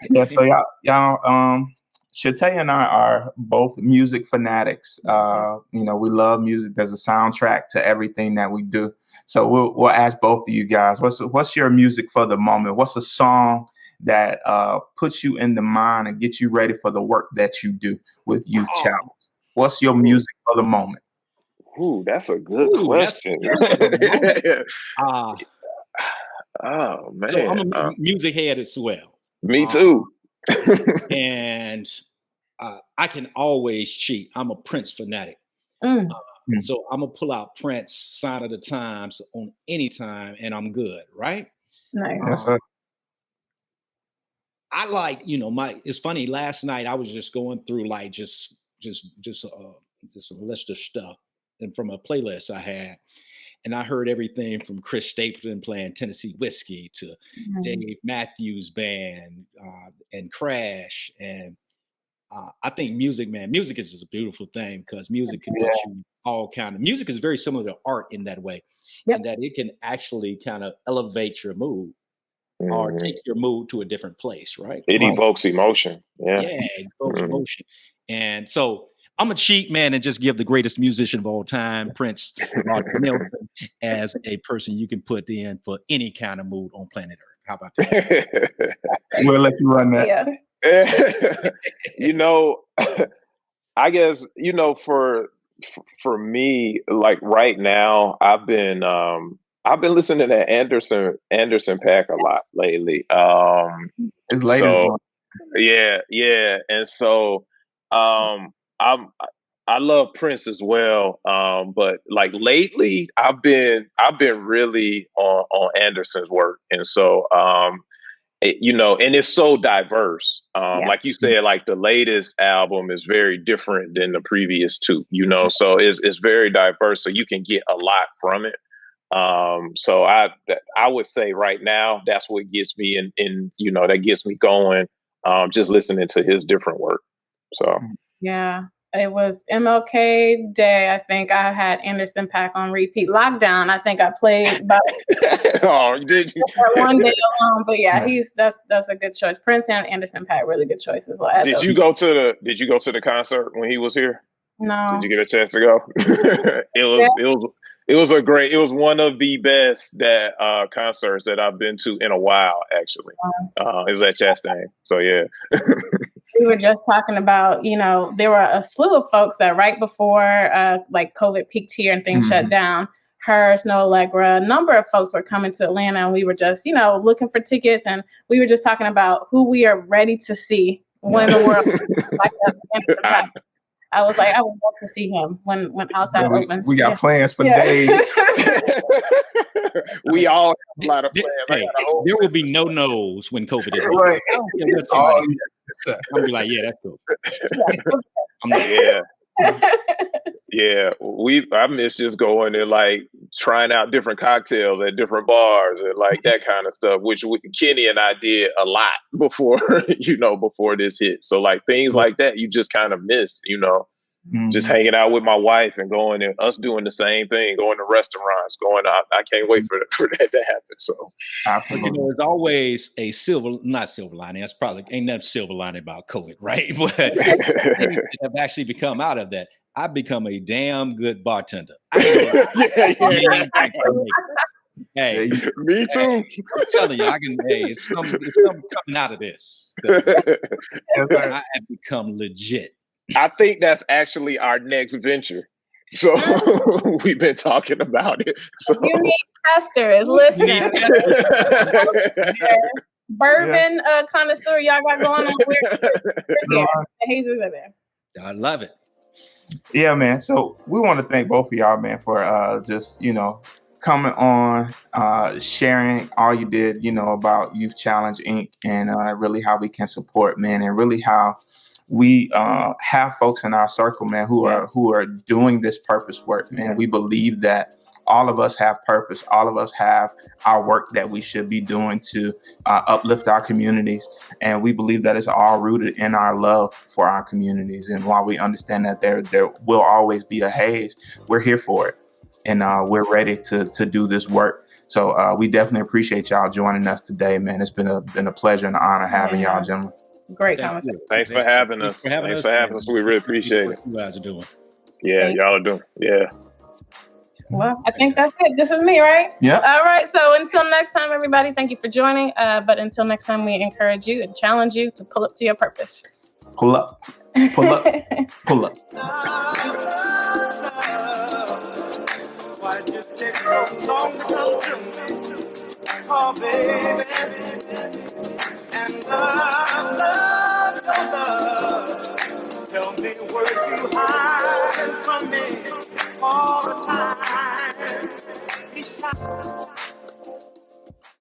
Yeah, so y'all, Shataya and I are both music fanatics. We love music. There's a soundtrack to everything that we do. So we'll ask both of you guys, what's your music for the moment? What's a song that puts you in the mind and gets you ready for the work that you do with Youth Challenge? What's your music for the moment? Ooh, that's a good question. Oh man, so I'm a music head as well. Me too. And I can always cheat. I'm a Prince fanatic. So I'm gonna pull out Prince Sign of the Times on any time, and I'm good, right? Nice. I like, it's funny. Last night I was just going through like just a list of stuff, and from a playlist I had. And I heard everything from Chris Stapleton playing Tennessee Whiskey to Dave Matthews Band and Crash. And I think music is just a beautiful thing because music can get you all kind of music is very similar to art in that way, and that it can actually kind of elevate your mood or take your mood to a different place, right? It evokes emotion. Yeah, it evokes emotion. And so I'm a cheat, man, and just give the greatest musician of all time, Prince Nelson, as a person you can put in for any kind of mood on planet Earth. How about that? We'll let you run that. I guess, for me, like right now, I've been listening to Anderson .Paak a lot lately. His latest one. Yeah. And so I love Prince as well. But like lately I've been really on Anderson's work. And so and it's so diverse. Like you said, like the latest album is very different than the previous two, so it's very diverse. So you can get a lot from it. So I would say right now, that's what gets me that gets me going. Just listening to his different work. So it was MLK Day. I think I had Anderson .Paak on repeat. Lockdown, I think I played about did you? one day alone. But that's a good choice. Prince and Anderson .Paak, really good choices. Did you go to the concert when he was here? No. Did you get a chance to go? It was one of the best concerts that I've been to in a while, actually. It was at Chastain. So yeah. We were just talking about, there were a slew of folks that right before like COVID peaked here and things shut down, her, Snow Allegra, a number of folks were coming to Atlanta, and we were just, looking for tickets, and we were just talking about who we are ready to see when the world like that. I was like, I would love to see him when outside opens. We got plans for days. We all have a lot of plans. Hey, there will be no no's when COVID is right. I'll be like, yeah, that's cool. Yeah. I miss just going and like trying out different cocktails at different bars and like that kind of stuff, which Kenny and I did a lot before, before this hit. So like things like that, you just kind of miss, just hanging out with my wife and going and us doing the same thing, going to restaurants, going out. I can't wait for that to happen. So absolutely. There's always a not silver lining. That's probably ain't nothing silver lining about COVID, right? But things that have actually become out of that. I've become a damn good bartender. Hey, me too. I'm telling you, I can. Hey, it's something coming out of this. I have become legit. I think that's actually our next venture. So we've been talking about it. So you need testers. Listen, bourbon connoisseur, y'all got going on. The hazers are there. I love it. Yeah, man. So we want to thank both of y'all, man, for just coming on, sharing all you did, about Youth Challenge Inc. and really how we can support, man, and really how we have folks in our circle, man, who are doing this purpose work, man. We believe that all of us have purpose. All of us have our work that we should be doing to uplift our communities. And we believe that it's all rooted in our love for our communities. And while we understand that there will always be a haze, we're here for it. And we're ready to do this work. So we definitely appreciate y'all joining us today, man. It's been a pleasure and an honor having y'all, gentlemen. Great conversation. Thanks for having us. Thanks for having us. We really appreciate it. What you guys are doing. Yeah, y'all are doing. Yeah. Well, I think that's it. This is me, right? Yeah. All right. So until next time, everybody, thank you for joining. But until next time, we encourage you and challenge you to pull up to your purpose. Pull up. Pull up. Pull up. Why'd you take so long to come through? Oh, baby. And